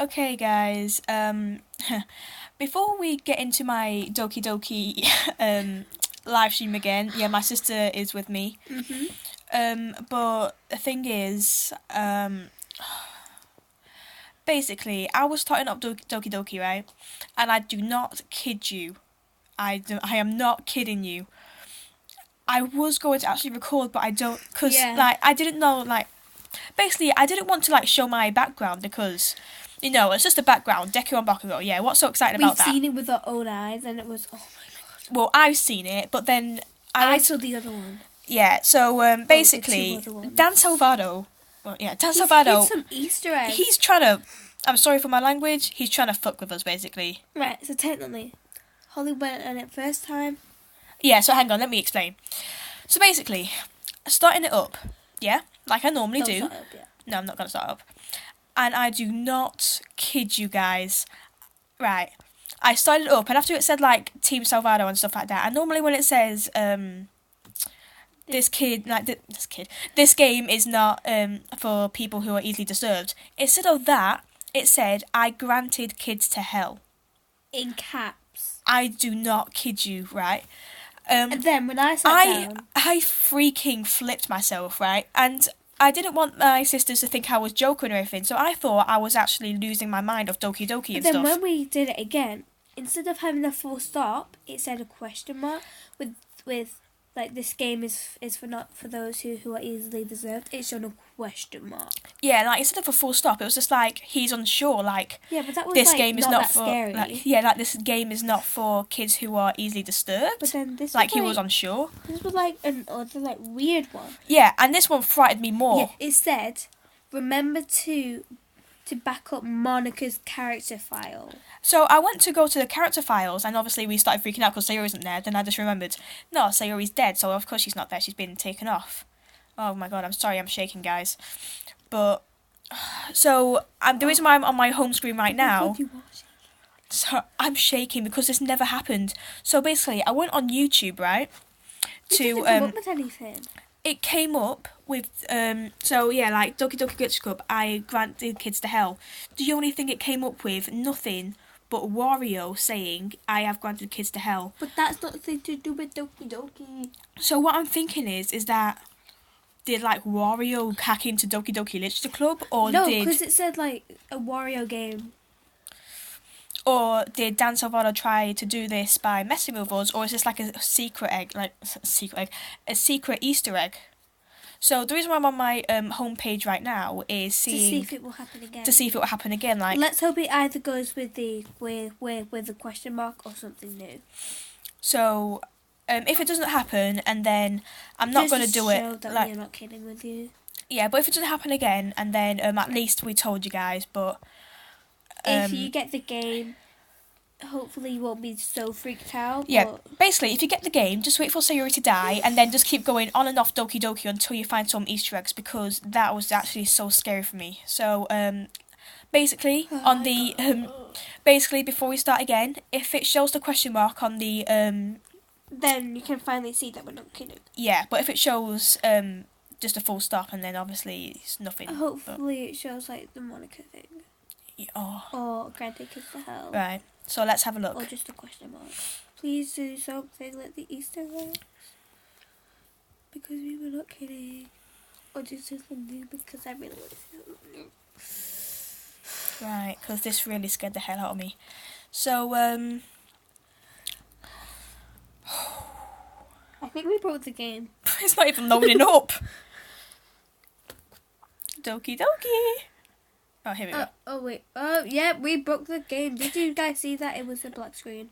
Okay, guys. Before we get into my Doki Doki live stream again, yeah, my sister is with me. But the thing is, basically, I was starting up Doki Doki, right? And I do not kid you. I am not kidding you. I was going to actually record, but I don't, cause Yeah. I didn't know basically I didn't want to show my background because. It's just a background, Deku and Bakugo. Yeah, what's so exciting about that? We've seen it with our own eyes, and it was Well, I've seen it, but then I saw the other one. yeah. So basically, two other ones. Dan Salvado. Well, yeah, Dan He's Salvado. hid some Easter eggs. He's trying to. I'm sorry for my language. He's trying to fuck with us, basically. Right, so technically, Holly went on it first time. Yeah. So hang on, let me explain. So basically, starting it up, yeah, like I normally Don't do. start up yet. No, I'm not gonna start up. And I do not kid you guys. Right. I started it up, and after it said Team Salvado and stuff like that, and normally when it says this game is not for people who are easily disturbed. Instead of that, it said I granted kids to hell. In caps. I do not kid you, right? And then when I sat down, I freaking flipped myself, right? And I didn't want my sisters to think I was joking or anything, so I thought I was actually losing my mind of Doki Doki and then stuff. when we did it again, instead of having a full stop, it said a question mark with like this game is for not for those who are easily deserved. It's on a question mark. Yeah, instead of a full stop, it was just he's unsure, Yeah, but that was this game is not that for scary. this game is not for kids who are easily disturbed. But then this he was unsure. This was another weird one. Yeah, and this one frightened me more. Yeah, it said, remember to back up Monica's character file. So I went to go to the character files, and obviously we started freaking out because Sayori isn't there. Then I just remembered, no, Sayori's dead, so of course she's not there. She's been taken off. Oh my god, I'm sorry, I'm shaking, guys. But so the reason why I'm on my home screen right now. So I'm shaking because this never happened. So basically, I went on YouTube, right? It didn't come up with anything. It came up with Doki Doki Glitch Club. I granted kids to hell. The only thing it came up with, nothing but Wario saying I have granted kids to hell. But that's nothing to do with Doki Doki. So what I'm thinking is that did Wario hack into Doki Doki Literature Club, or no, because it said a Wario game. Or did Dan Salvado try to do this by messing with us, or is this a secret egg, a secret Easter egg? So the reason why I'm on my homepage right now is to see if it will happen again. To see if it will happen again, Let's hope it either goes with the with the question mark or something new. So, if it doesn't happen, and then I'm not going to do it. Show that we're not kidding with you. Yeah, but if it doesn't happen again, and then at least we told you guys. But if you get the game, hopefully you won't be so freaked out. Yeah, basically, if you get the game, just wait for Sayori to die, and then just keep going on and off Doki Doki until you find some Easter eggs, because that was actually so scary for me. So, basically, basically before we start again, if it shows the question mark on the then you can finally see that we're not kidding. Yeah, but if it shows just a full stop, and then obviously it's nothing. Hopefully it shows the Monica thing. Or granted kids to hell. Right. So let's have a look. Or just a question mark. Please do something like the Easter eggs. Because we were not kidding. Or just something new because I really want to see it. Right, because this really scared the hell out of me. So, I think we broke the game. It's not even loading up. Doki Doki. Oh, here we go. Oh, wait. Oh, yeah, we broke the game. Did you guys see that? It was a black screen.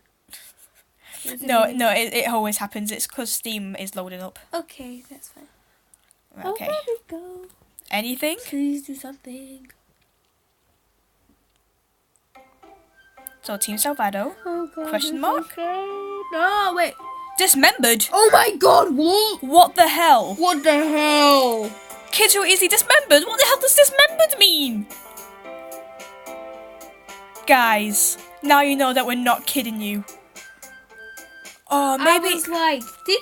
No, it always happens. It's because Steam is loading up. Okay, that's fine. Okay. Oh, there we go. Anything? Please do something. So, Team Salvado. Oh, God. Question mark? Okay. No, wait. Dismembered? Oh, my God. What? What the hell? What the hell? Kids who are easily dismembered? What the hell does dismembered mean? Guys, now you know that we're not kidding you. Oh, maybe... I was like, did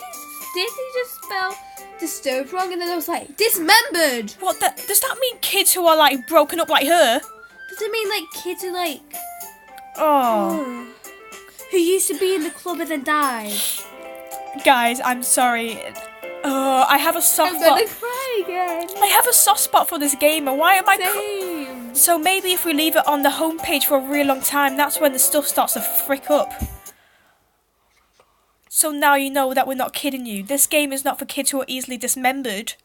he just spell disturbed wrong? And then I was like, dismembered! What the... Does that mean kids who are, broken up like her? Does Does it mean like kids who like Oh, who used to be in the club and then died? guys, I'm sorry. I have a soft I'm spot. gonna cry again. I have a soft spot for this game, and why am I? Same. So maybe if we leave it on the homepage for a really long time, that's when the stuff starts to frick up. So now you know that we're not kidding you. This game is not for kids who are easily dismembered.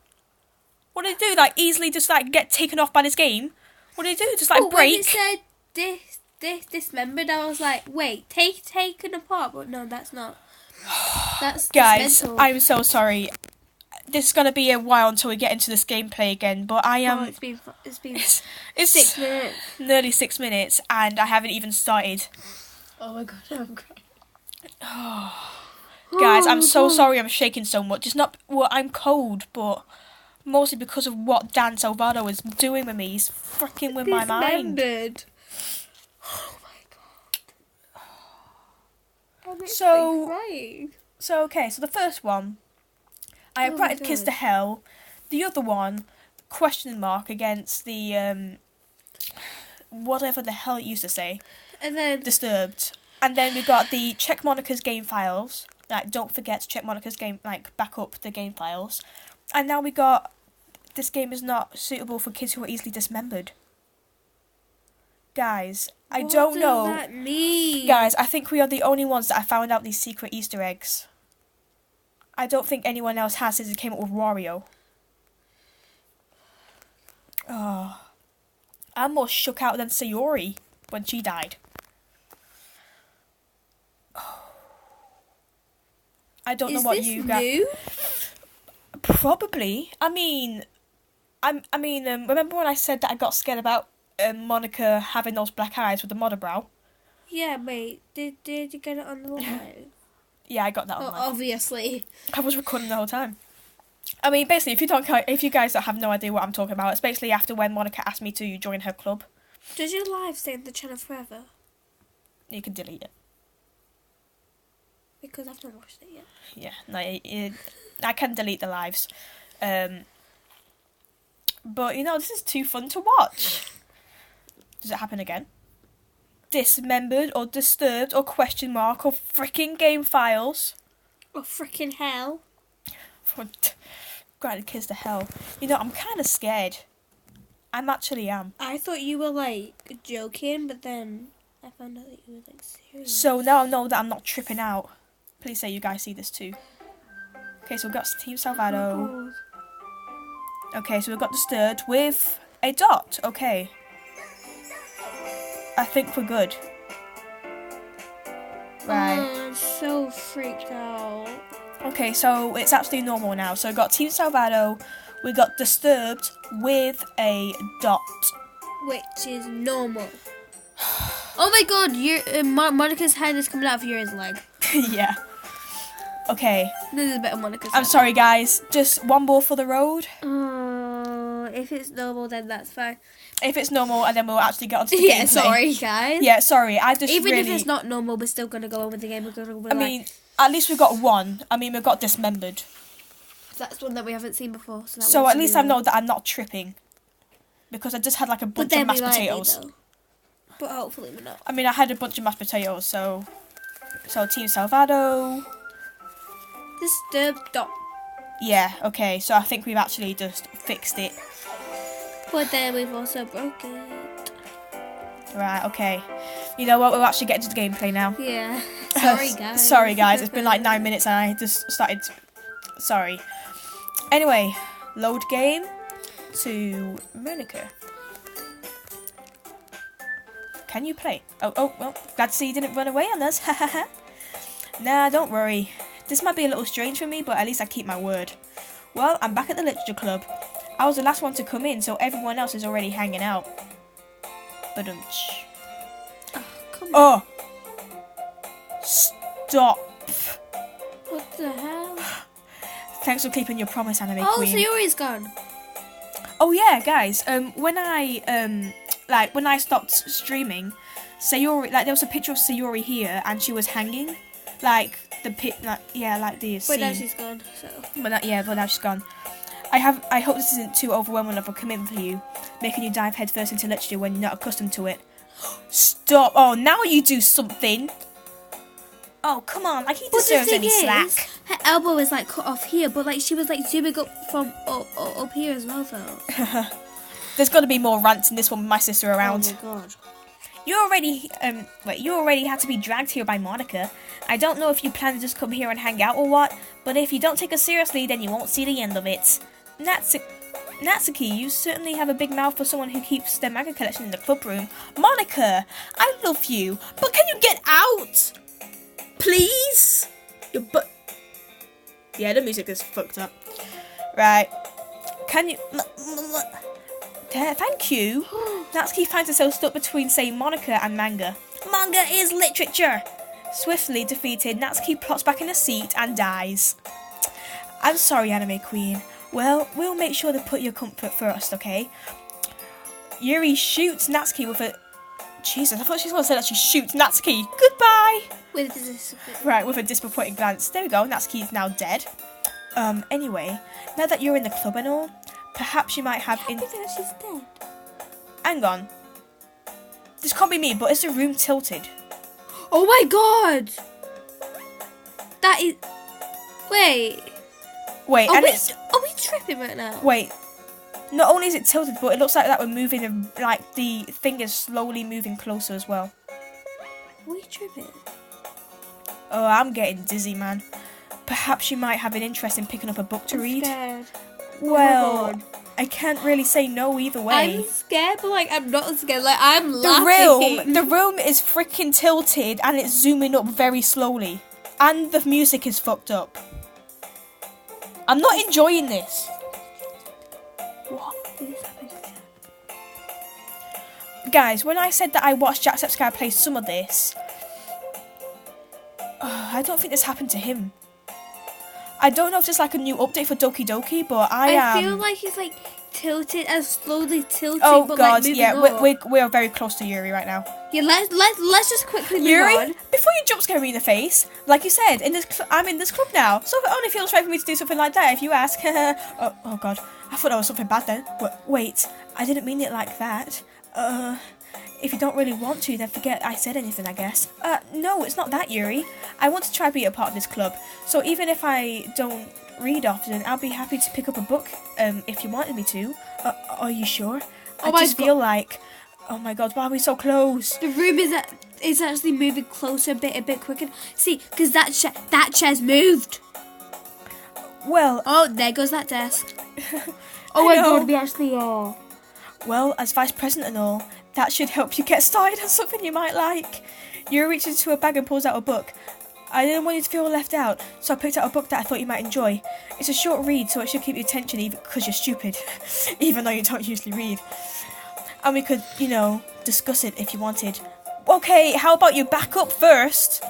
What do they do? Like easily just like get taken off by this game? What do they do? Just like When break? it said dismembered, I was like, wait, taken apart, but no, that's not. That's Guys, mental. I'm so sorry. This is gonna be a while until we get into this gameplay again, but I am. It's been It's 6 minutes. nearly 6 minutes, and I haven't even started. Oh my god, I'm crying. Guys, I'm so sorry I'm shaking so much. It's not, well, I'm cold, but mostly because of what Dan Salvado is doing with me. He's freaking with my mind. Dismembered. Oh my god. I'm So- crying. So, okay, so the first one, I Oh my invited Kids to God. Hell. The other one, question mark against the, whatever the hell it used to say, And then Disturbed. And then we got the check Monica's game files. Like, don't forget to check Monica's game, like, back up the game files. And now we got, this game is not suitable for kids who are easily dismembered. Guys, I don't know. What does that mean? Guys, I think we are the only ones that have found out these secret Easter eggs. I don't think anyone else has since it came up with Wario. Oh, I'm more shook out than Sayori when she died. I don't know what Is you this got. new? Probably. I mean, remember when I said that I got scared about Monica having those black eyes with the monobrow? Yeah, wait. Did you get it on the live? Yeah, I got that Oh, online. obviously. I was recording the whole time. I mean, basically, if you guys don't have no idea what I'm talking about, it's basically after when Monica asked me to join her club. Does your live stay on the channel forever? You can delete it. Because I've not watched it yet. Yeah, no, I can delete the lives. But, you know, this is too fun to watch. Does it happen again? Dismembered or disturbed or question mark or freaking game files. Oh, freaking hell. Granted Kids to Hell. You know, I'm kind of scared. I'm actually am. I thought you were, like, joking, but then I found out that you were, like, serious. So now I know that I'm not tripping out. Please say you guys see this too. Okay, so we've got Team Salvado. Okay, so we've got Disturbed with a dot. Okay. I think we're good. Right. I'm so freaked out. Okay, so it's absolutely normal now. So we've got Team Salvado, we've got Disturbed with a dot. Which is normal. Oh my god, Monica's head is coming out of Yuri's leg. Yeah. Okay. This is a bit of Monica's I'm head. sorry, guys. Just one ball for the road. Oh, if it's normal, then that's fine. If it's normal, and then we'll actually get onto the Yeah, gameplay. sorry, guys. Yeah, sorry. I just Even really... if it's not normal, we're still gonna go on with the game. We're gonna be I mean, at least we've got one. I mean, we've got Dismembered. that's one that we haven't seen before. So at least I know that I'm not tripping. Because I just had like a bunch of mashed potatoes. But hopefully we're not. I mean, I had a bunch of mashed potatoes, so... So, Team Salvado... Disturbed dot. Yeah, okay, so I think we've actually just fixed it. But then we've also broke it. Right, okay. You know what, we'll actually get into the gameplay now. Yeah. Sorry, guys. Sorry, guys, it's been like 9 minutes and I just started... Sorry. Anyway, load game to Monica. Can you play? Oh, well, glad to see you didn't run away on us. Nah, don't worry. This might be a little strange for me, but at least I keep my word. Well, I'm back at the literature club. I was the last one to come in, so everyone else is already hanging out. Badumch. Oh, come on. Oh! Stop. What the hell? Thanks for keeping your promise, Anime Oh, Queen. so Yuri's gone. Oh yeah, guys. When I stopped streaming, Sayori, like there was a picture of Sayori here, and she was hanging, like the like the But now scene. she's gone, so. But now she's gone. I hope this isn't too overwhelming of a commitment for you, making you dive headfirst into literature when you're not accustomed to it. Stop! Oh, now you do something! Oh, come on, like he deserves any slack. Her elbow is like cut off here, but like she was like zooming up from up here as well though. There's got to be more rants in this one with my sister around. Oh my god. You already had to be dragged here by Monica. I don't know if you plan to just come here and hang out or what, but if you don't take us seriously, then you won't see the end of it. Natsuki, you certainly have a big mouth for someone who keeps their manga collection in the club room. Monica, I love you, but can you get out? Please? Yeah, the music is fucked up. Right. Can you... Thank you. Natsuki finds herself stuck between, say, Monica and manga. Manga is literature! Swiftly defeated, Natsuki plots back in her seat and dies. I'm sorry, Anime Queen. Well, we'll make sure to put your comfort first, okay? Yuri shoots Natsuki with a... Jesus, I thought she was going to say that she shoots Natsuki. Goodbye! With a disappointed glance. There we go, Natsuki is now dead. Anyway, now that you're in the club and all, perhaps you might have... I think she's dead. Hang on. This can't be me, but is the room tilted? Oh my god! That is... Wait, and it's... Are we tripping right now? Wait. Not only is it tilted, but it looks like that we're moving, and like the thing is slowly moving closer as well. Are we tripping? Oh, I'm getting dizzy, man. Perhaps you might have an interest in picking up a book to read. Scared. Well, I can't really say no either way. I'm scared, but like I'm not scared. Like I'm laughing. The room is freaking tilted, and it's zooming up very slowly, and the music is fucked up. I'm not enjoying this. What is happening? Guys, when I said that I watched Jacksepticeye play some of this, I don't think this happened to him. I don't know if there's like a new update for Doki Doki, but I feel like he's like tilted and slowly tilting. Oh but, god, like, yeah, up. we are very close to Yuri right now. Yeah, let's just quickly move Yuri, on. before you jump scare me in the face, like you said, I'm in this club now, so it only feels right for me to do something like that if you ask. oh god, I thought that was something bad then. Wait, I didn't mean it like that. If you don't really want to, then forget I said anything, I guess. No, it's not that, Yuri. I want to try to be a part of this club, so even if I don't read often, I'll be happy to pick up a book, if you wanted me to. Are you sure? I just feel like... Oh my god, why are we so close? The room is actually moving closer a bit quicker. See, because that chair's moved. Well... Oh, there goes that desk. Oh my god, we actually are. Well, as vice president and all, that should help you get started on something you might like. Yuri reaches into a bag and pulls out a book. I didn't want you to feel left out, so I picked out a book that I thought you might enjoy. It's a short read, so it should keep your attention even because you're stupid, even though you don't usually read. And we could, discuss it if you wanted. Okay, how about you back up first?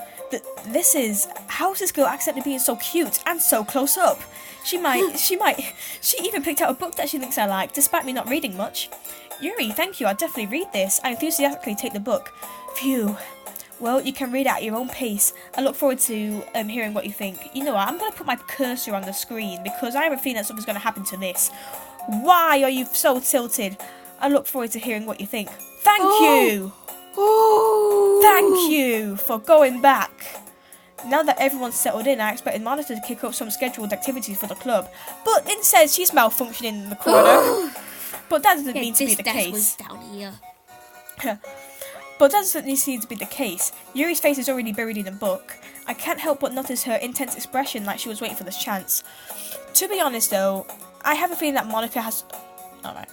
How's this girl accidentally being so cute and so close up? She even picked out a book that she thinks I like, despite me not reading much. Yuri, thank you, I'll definitely read this. I enthusiastically take the book. Phew. Well, you can read it at your own pace. I look forward to hearing what you think. You know what, I'm going to put my cursor on the screen because I have a feeling that something's going to happen to this. Why are you so tilted? I look forward to hearing what you think. Thank you! Oh. Thank you for going back. Now that everyone's settled in, I expected Monica to kick up some scheduled activities for the club. But instead, she's malfunctioning in the corner. But that doesn't mean to be the case. Was down here. But that doesn't seem to be the case. Yuri's face is already buried in a book. I can't help but notice her intense expression like she was waiting for this chance. To be honest though, I have a feeling that Monica has... Alright.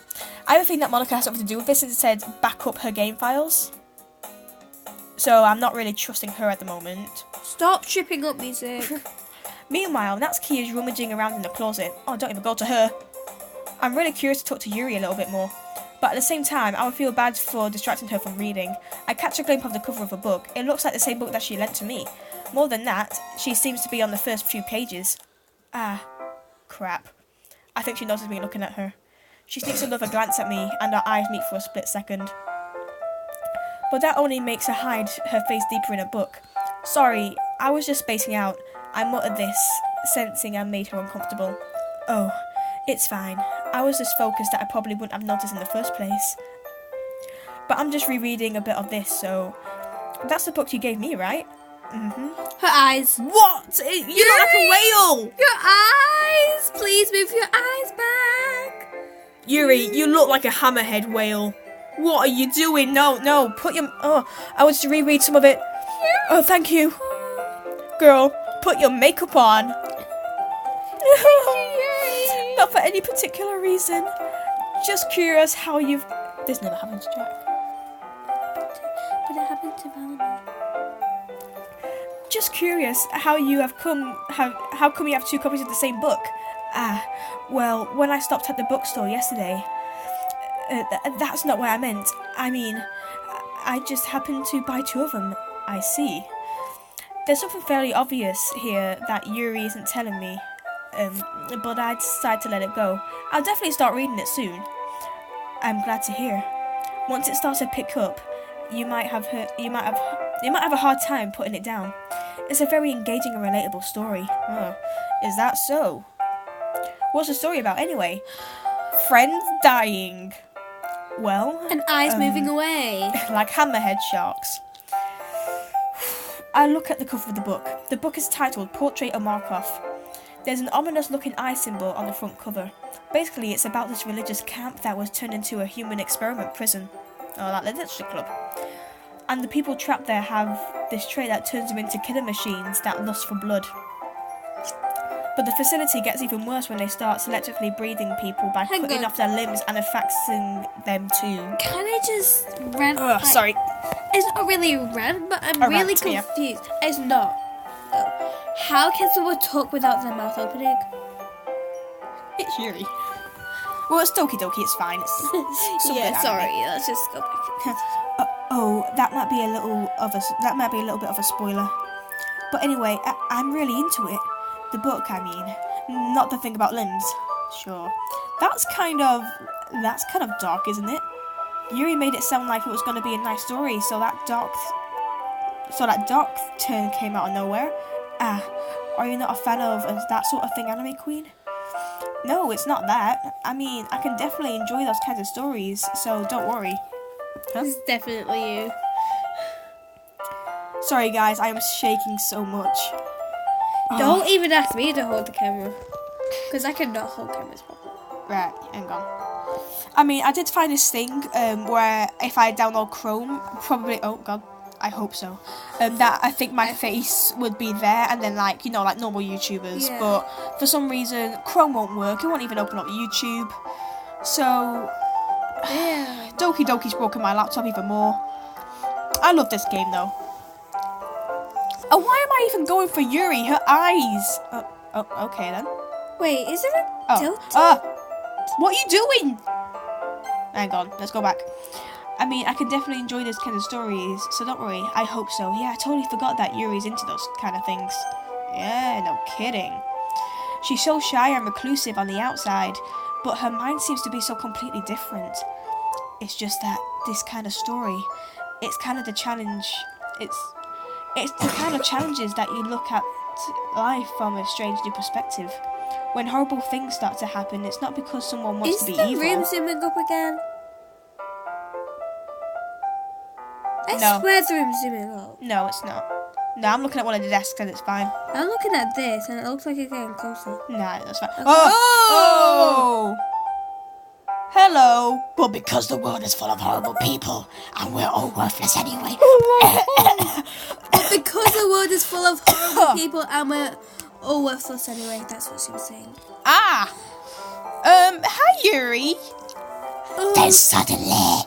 I have a feeling that Monica has something to do with this since it said back up her game files. So I'm not really trusting her at the moment. Stop tripping up music. Meanwhile, Natsuki is rummaging around in the closet. Oh, don't even go to her. I'm really curious to talk to Yuri a little bit more. But at the same time, I would feel bad for distracting her from reading. I catch a glimpse of the cover of a book. It looks like the same book that she lent to me. More than that, she seems to be on the first few pages. Ah, crap. I think she notices me looking at her. She sneaks another glance at me, and our eyes meet for a split second. But that only makes her hide her face deeper in a book. Sorry, I was just spacing out. I muttered this, sensing I made her uncomfortable. Oh, It's fine. I was just focused that I probably wouldn't have noticed in the first place. But I'm just rereading a bit of this, so... That's the book you gave me, right? Mm-hmm. Her eyes. What? You look like a whale! Your eyes! Please move your eyes back. Yuri, you look like a hammerhead whale. What are you doing? No, put your... Oh, I want you to reread some of it. Oh, thank you. Girl, put your makeup on. Not for any particular reason. Just curious how you've... This never happened to Jack. But it happened to Valentine. Just curious how you have come... How come you have 2 copies of the same book? Well, when I stopped at the bookstore yesterday... that's not what I meant. I mean, I just happened to buy 2 of them. I see. There's something fairly obvious here that Yuri isn't telling me, but I decided to let it go. I'll definitely start reading it soon. I'm glad to hear. Once it starts to pick up, you might have a hard time putting it down. It's a very engaging and relatable story. Oh, is that so? What's the story about anyway? Friends dying. Well, And eyes moving away. like hammerhead sharks. I look at the cover of the book. The book is titled Portrait of Markov. There's an ominous looking eye symbol on the front cover. Basically, it's about this religious camp that was turned into a human experiment prison. Oh, that literature club. And the people trapped there have this trait that turns them into killer machines that lust for blood. But the facility gets even worse when they start selectively breeding people by Hang cutting on. off their limbs and affixing them to... Can I just rant? Ugh, sorry. It's not really a rant, but I'm A really rant, yeah. confused. It's not. How can someone talk without their mouth opening? It's Yuri. Well, it's Doki Doki, it's fine. It's some good Yeah, anime. sorry. Let's just go back. That might be a little bit of a spoiler. But anyway, I'm really into it. The book, I mean, not the thing about limbs. Sure, that's kind of dark, isn't it? Yuri made it sound like it was going to be a nice story, so that dark turn came out of nowhere. Are you not a fan of that sort of thing, Anime Queen? No, it's not that. I mean, I can definitely enjoy those kinds of stories, so don't worry. Huh? It's definitely you. Sorry guys, I am shaking so much. Don't even ask me to hold the camera. Because I cannot hold cameras properly. Right, hang on. I mean, I did find this thing where if I download Chrome, probably, oh god, I hope so, that I think my face would be there and then like, you know, like normal YouTubers, Yeah. but for some reason Chrome won't work, it won't even open up YouTube, so Yeah. Doki Doki's broken my laptop even more. I love this game though. Oh, why am I even going for Yuri? Her eyes. Oh, okay then. Wait, is there a tilt? What are you doing? Hang on, let's go back. I mean, I can definitely enjoy those kind of stories, so don't worry. I hope so. Yeah, I totally forgot that Yuri's into those kind of things. Yeah, no kidding. She's so shy and reclusive on the outside, but her mind seems to be so completely different. It's just that this kind of story, it's kind of the challenge. It's the kind of challenges that you look at life from a strange new perspective. When horrible things start to happen, it's not because someone wants Is to be the evil. room zooming up again? I No. swear the room's zooming up. No, it's not. No, I'm looking at one of the desks and it's fine. I'm looking at this and it looks like it's getting closer. Nah, that's fine. Okay. Oh! Hello! Well, because the world is full of horrible people, and we're all worthless anyway. Because the world is full of horrible people and we're all worthless anyway. That's what she was saying. Hi Yuri! Then suddenly,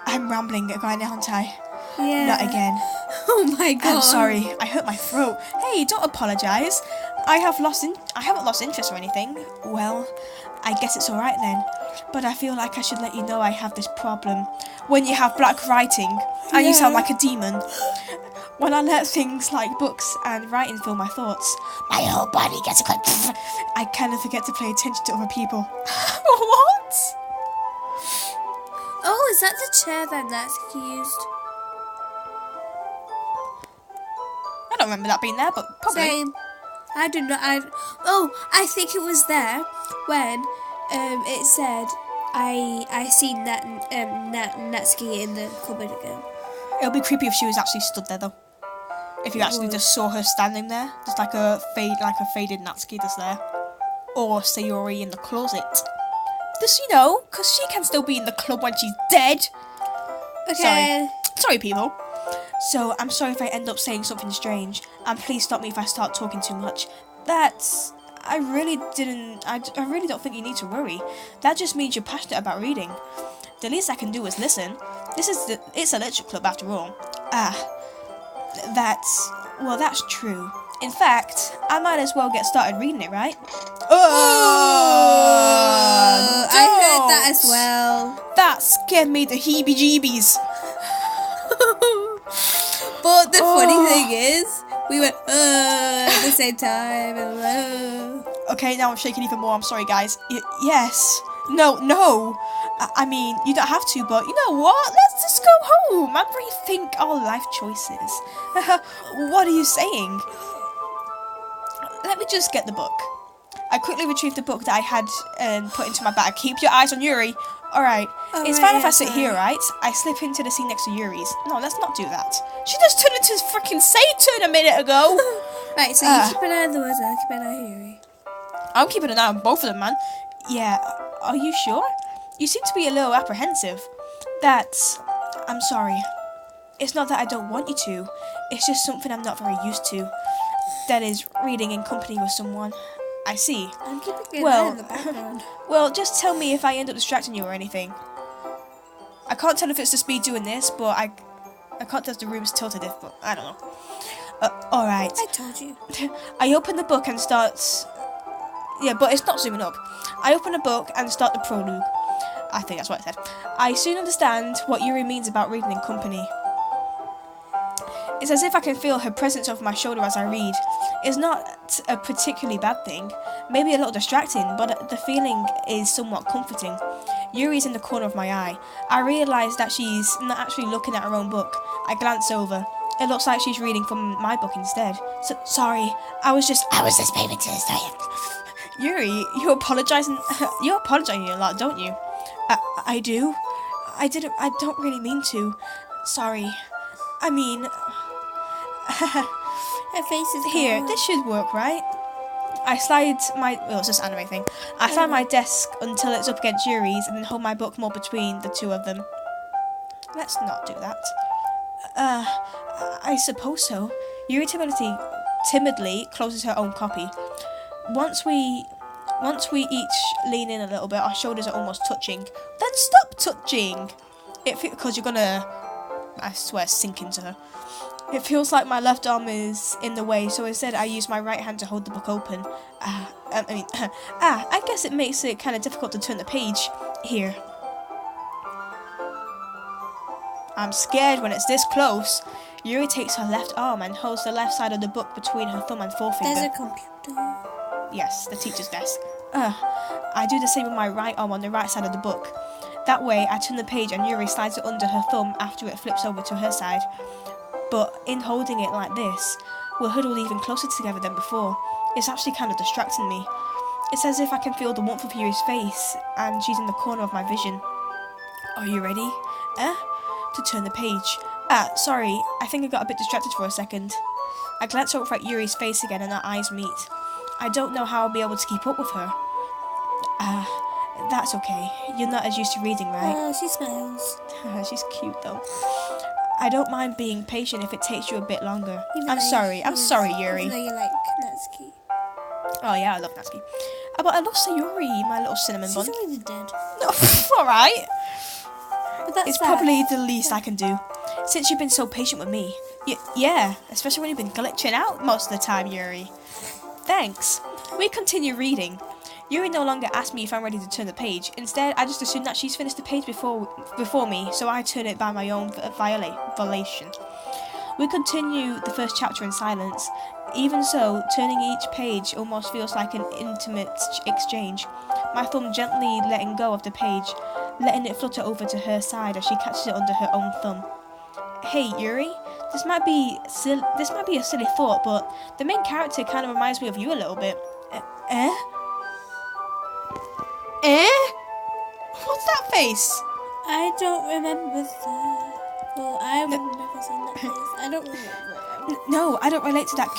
I'm rambling again, aren't I? Yeah. Not again. Oh my god. I'm sorry, I hurt my throat. Hey, don't apologise. I haven't lost interest or anything. Well, I guess it's alright then. But I feel like I should let you know I have this problem. When you have black writing, and you sound like a demon. When I let things like books and writing fill my thoughts, my whole body gets a quick. I kind of forget to pay attention to other people. What? Oh, is that the chair that Natsuki used? I don't remember that being there, but probably. Same. I do not. I think it was there when it said I seen that Natsuki in the cupboard again. It would be creepy if she was actually stood there though. If you actually just saw her standing there, just like a faded Natsuki that's there, or Sayori in the closet. Just because she can still be in the club when she's dead. Okay. Sorry, people. So I'm sorry if I end up saying something strange, and please stop me if I start talking too much. I really don't think you need to worry. That just means you're passionate about reading. The least I can do is listen. It's a literature club after all. That's true. In fact, I might as well get started reading it, right? I heard that as well. That scared me the heebie-jeebies. But the funny thing is, we went at the same time. Okay, now I'm shaking even more. I'm sorry, guys. Yes. No. I mean, you don't have to, but you know what? Let's just go home and rethink our life choices. What are you saying? Let me just get the book. I quickly retrieved the book that I had put into my bag. Keep your eyes on Yuri. Alright. It's fine if I sit here, right? I slip into the seat next to Yuri's. No, let's not do that. She just turned into freaking Satan a minute ago. Right, so you keep an eye on the words and I'll keep an eye on Yuri. I'm keeping an eye on both of them, man. Yeah, are you sure? You seem to be a little apprehensive. I'm sorry. It's not that I don't want you to. It's just something I'm not very used to. That is, reading in company with someone. I see. I'm keeping an eye on the background. Well, just tell me if I end up distracting you or anything. I can't tell if it's just me doing this, but I can't tell if the room's tilted if, but I don't know. Alright. I told you. I open the book and start... Yeah, but it's not zooming up. I open the book and start the prologue. I think that's what it said. I soon understand what Yuri means about reading in company. It's as if I can feel her presence over my shoulder as I read. It's not a particularly bad thing, maybe a little distracting, but the feeling is somewhat comforting. Yuri's in the corner of my eye. I realise that she's not actually looking at her own book. I glance over. It looks like she's reading from my book instead. Sorry, I was just payment to this time. Yuri, you're apologising a lot, don't you? I do. I don't really mean to. Sorry. I mean... Her face is Here, gone. this should work, right? I slide my... Well, it's just anime thing. I slide my desk until it's up against Yuri's and then hold my book more between the two of them. Let's not do that. I suppose so. Yuri timidly closes her own copy. Once we each lean in a little bit, our shoulders are almost touching. Then stop touching! Because you're gonna, I swear, sink into her. It feels like my left arm is in the way, so instead I use my right hand to hold the book open. I guess it makes it kind of difficult to turn the page. Here. I'm scared when it's this close. Yuri takes her left arm and holds the left side of the book between her thumb and forefinger. There's a computer. Yes, the teacher's desk. I do the same with my right arm on the right side of the book. That way, I turn the page and Yuri slides it under her thumb after it flips over to her side. But in holding it like this, we're huddled even closer together than before. It's actually kind of distracting me. It's as if I can feel the warmth of Yuri's face, and she's in the corner of my vision. Are you ready? To turn the page. Sorry, I think I got a bit distracted for a second. I glance over at Yuri's face again and our eyes meet. I don't know how I'll be able to keep up with her. That's okay. You're not as used to reading, right? Oh, she smiles. She's cute though. I don't mind being patient if it takes you a bit longer. I'm sorry, Yuri. Even though you like Natsuki. Oh yeah, I love Natsuki. But I love Sayori, my little cinnamon bun. She's already dead. No, alright. But that's It's probably the least I can do. Since you've been so patient with me. Yeah, especially when you've been glitching out most of the time, Yuri. Thanks. We continue reading. Yuri no longer asks me if I'm ready to turn the page. Instead, I just assume that she's finished the page before me, so I turn it by my own violation. We continue the first chapter in silence. Even so, turning each page almost feels like an intimate exchange. My thumb gently letting go of the page, letting it flutter over to her side as she catches it under her own thumb. Hey, Yuri, this might be a silly thought, but the main character kind of reminds me of you a little bit. Eh? Eh? What's that face? I don't remember that. Well, I've never seen that face. I don't remember. No, I don't relate to that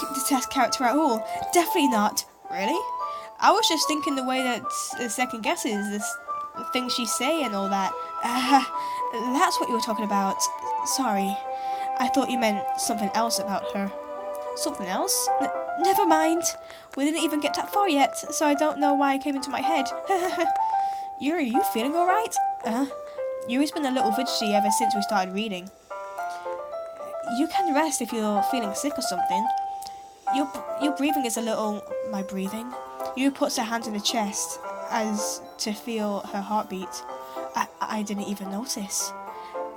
character at all. Definitely not. Really? I was just thinking the way that second guesses the things she say and all that. That's what you were talking about. Sorry. I thought you meant something else about her. Something else? Never mind. We didn't even get that far yet, so I don't know why it came into my head. Yuri, you feeling alright? Yuri's been a little fidgety ever since we started reading. You can rest if you're feeling sick or something. Your breathing is a little... My breathing? Yuri puts her hand in the chest as to feel her heartbeat. I didn't even notice.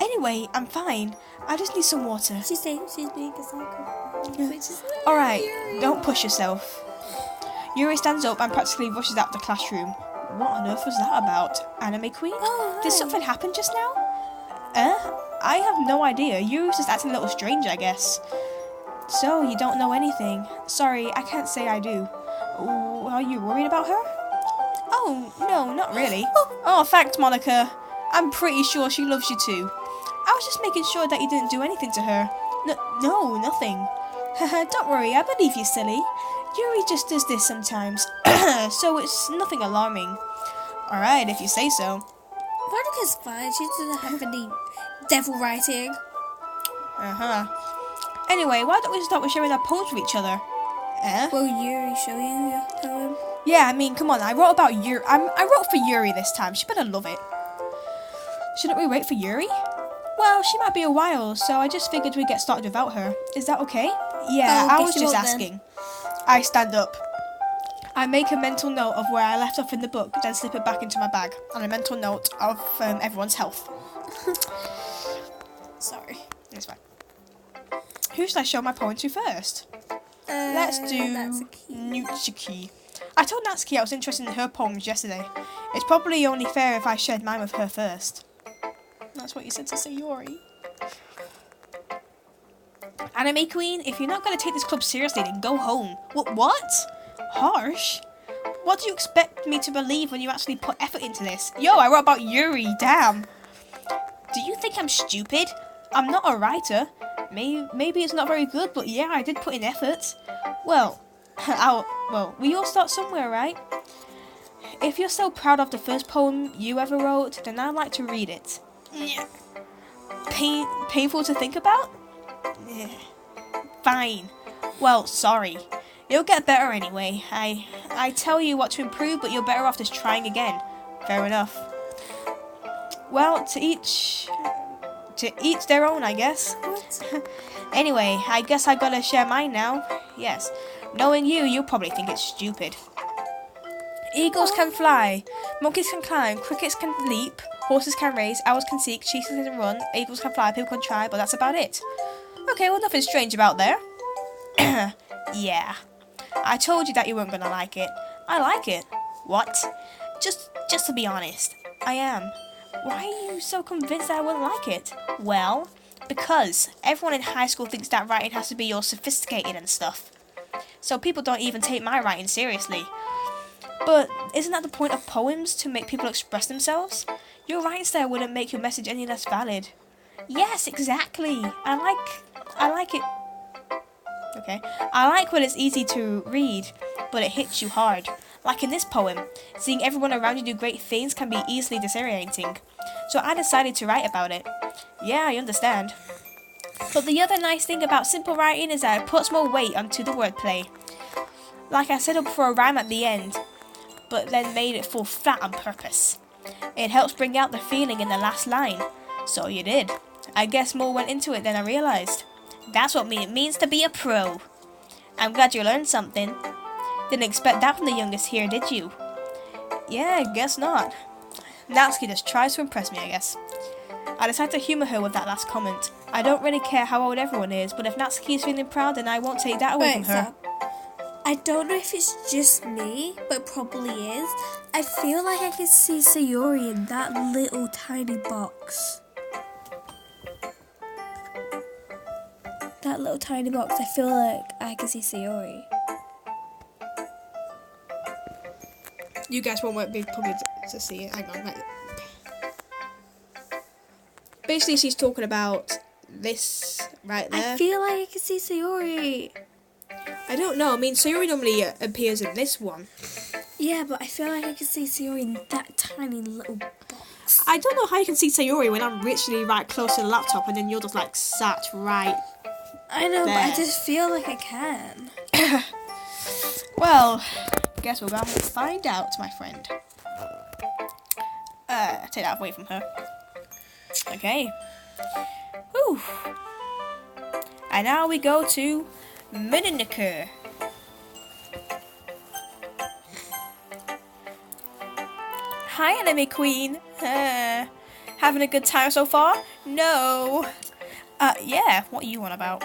Anyway, I'm fine. I just need some water. She's being a psycho. Alright, don't push yourself. Yuri stands up and practically rushes out of the classroom. What on earth was that about? Anime Queen? Oh, Did something happen just now? I have no idea. Yuri's just acting a little strange, I guess. So, you don't know anything. Sorry, I can't say I do. Are you worried about her? Oh, no, not really. Oh, thanks, Monica. I'm pretty sure she loves you too. I was just making sure that you didn't do anything to her. No, nothing. Don't worry, I believe you, silly. Yuri just does this sometimes, so it's nothing alarming. Alright, if you say so. Monica's fine. She doesn't have any devil writing. Anyway, why don't we start with sharing our poems with each other? Will Yuri show you your poem? Yeah, I mean, come on, I wrote about Yuri. I wrote for Yuri this time. She better love it. Shouldn't we wait for Yuri? Well, she might be a while, so I just figured we'd get started without her. Is that okay? Yeah, I was just asking. I stand up. I make a mental note of where I left off in the book, then slip it back into my bag, and a mental note of everyone's health. Sorry. It's fine. Who should I show my poem to first? Let's do Nutsuki. I told Natsuki I was interested in her poems yesterday. It's probably only fair if I shared mine with her first. That's what you said to Sayori. Anime Queen, if you're not going to take this club seriously, then go home. What? Harsh? What do you expect me to believe when you actually put effort into this? Yo, I wrote about Yuri, damn. Do you think I'm stupid? I'm not a writer. Maybe it's not very good, but yeah, I did put in effort. Well, we all start somewhere, right? If you're so proud of the first poem you ever wrote, then I'd like to read it. Painful to think about? Fine. Well, sorry. You'll get better anyway. I tell you what to improve, but you're better off just trying again. Fair enough. Well, to each their own, I guess. Anyway, I guess I gotta share mine now. Yes. Knowing you, you'll probably think it's stupid. Eagles can fly, monkeys can climb, crickets can leap, horses can race, owls can seek, cheetahs can run, eagles can fly, people can try, but that's about it. Okay, well, nothing strange about there. Yeah. I told you that you weren't gonna like it. I like it. What? Just to be honest, I am. Why are you so convinced that I wouldn't like it? Well, because everyone in high school thinks that writing has to be all sophisticated and stuff. So people don't even take my writing seriously. But isn't that the point of poems, to make people express themselves? Your writing style wouldn't make your message any less valid. Yes, exactly. I like it. Okay. I like when it's easy to read, but it hits you hard. Like in this poem, seeing everyone around you do great things can be easily disorientating. So I decided to write about it. Yeah, I understand. But the other nice thing about simple writing is that it puts more weight onto the wordplay. Like I set up for a rhyme at the end, but then made it fall flat on purpose. It helps bring out the feeling in the last line. So you did. I guess more went into it than I realised. That's what it means to be a pro. I'm glad you learned something. Didn't expect that from the youngest here, did you? Yeah, I guess not. Natsuki just tries to impress me, I guess. I decided to humour her with that last comment. I don't really care how old everyone is, but if Natsuki is feeling proud, then I won't take that away from her. I don't know if it's just me, but it probably is. I feel like I can see Sayori in that little tiny box. that little tiny box, I feel like I can see Sayori. You guys won't be probably to see it. Hang on, right. Basically, she's talking about this right there. I feel like I can see Sayori. I don't know. I mean, Sayori normally appears in this one. Yeah, but I feel like I can see Sayori in that tiny little box. I don't know how you can see Sayori when I'm literally right close to the laptop and then you're just like sat right. I know, there. but I just feel like I can. Well, guess we're going to find out, my friend. Take that away from her. Okay. Whew. And now we go to Mininica. Hi, Anime Queen. Having a good time so far? No. Yeah, what are you on about?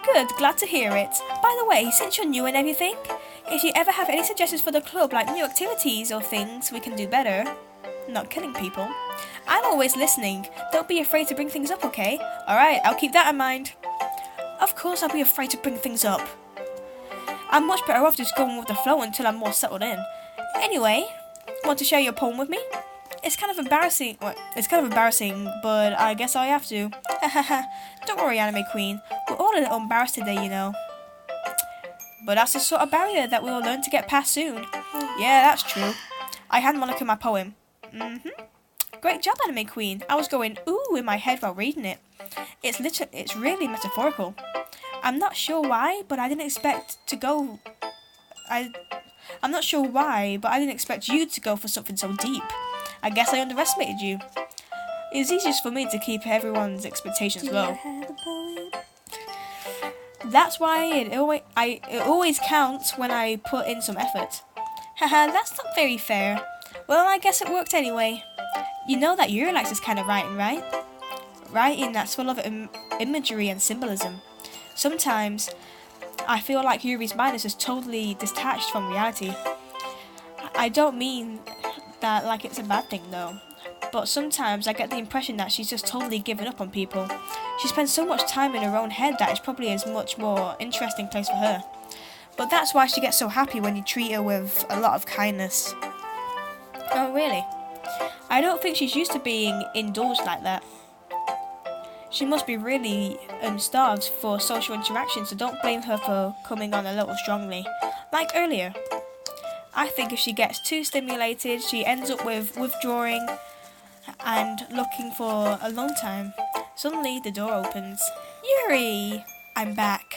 Good, glad to hear it. By the way, since you're new and everything, if you ever have any suggestions for the club, like new activities or things we can do better, not killing people, I'm always listening. Don't be afraid to bring things up, okay? Alright, I'll keep that in mind. Of course I'll be afraid to bring things up. I'm much better off just going with the flow until I'm more settled in. Anyway, want to share your poem with me? It's kind of embarrassing. Well, it's kind of embarrassing, but I guess I have to. Don't worry, Anime Queen. We're all a little embarrassed today, you know. But that's the sort of barrier that we'll learn to get past soon. Yeah, that's true. I hand Monica my poem. Great job, Anime Queen. I was going ooh in my head while reading it. It's really metaphorical. I'm not sure why, but I didn't expect to go. I'm not sure why, but I didn't expect you to go for something so deep. I guess I underestimated you. It's easiest for me to keep everyone's expectations low. That's why it always counts when I put in some effort. Haha, that's not very fair. Well, I guess it worked anyway. You know that Yuri likes this kind of writing, right? Writing that's full of imagery and symbolism. Sometimes I feel like Yuri's mind is just totally detached from reality. I don't mean that like it's a bad thing though, but sometimes I get the impression that she's just totally given up on people. She spends so much time in her own head that it's probably a much more interesting place for her. But that's why she gets so happy when you treat her with a lot of kindness. Oh really? I don't think she's used to being indulged like that. She must be really starved for social interaction, so don't blame her for coming on a little strongly. Like earlier. I think if she gets too stimulated, she ends up with withdrawing and looking for a long time. Suddenly, the door opens. Yuri! I'm back.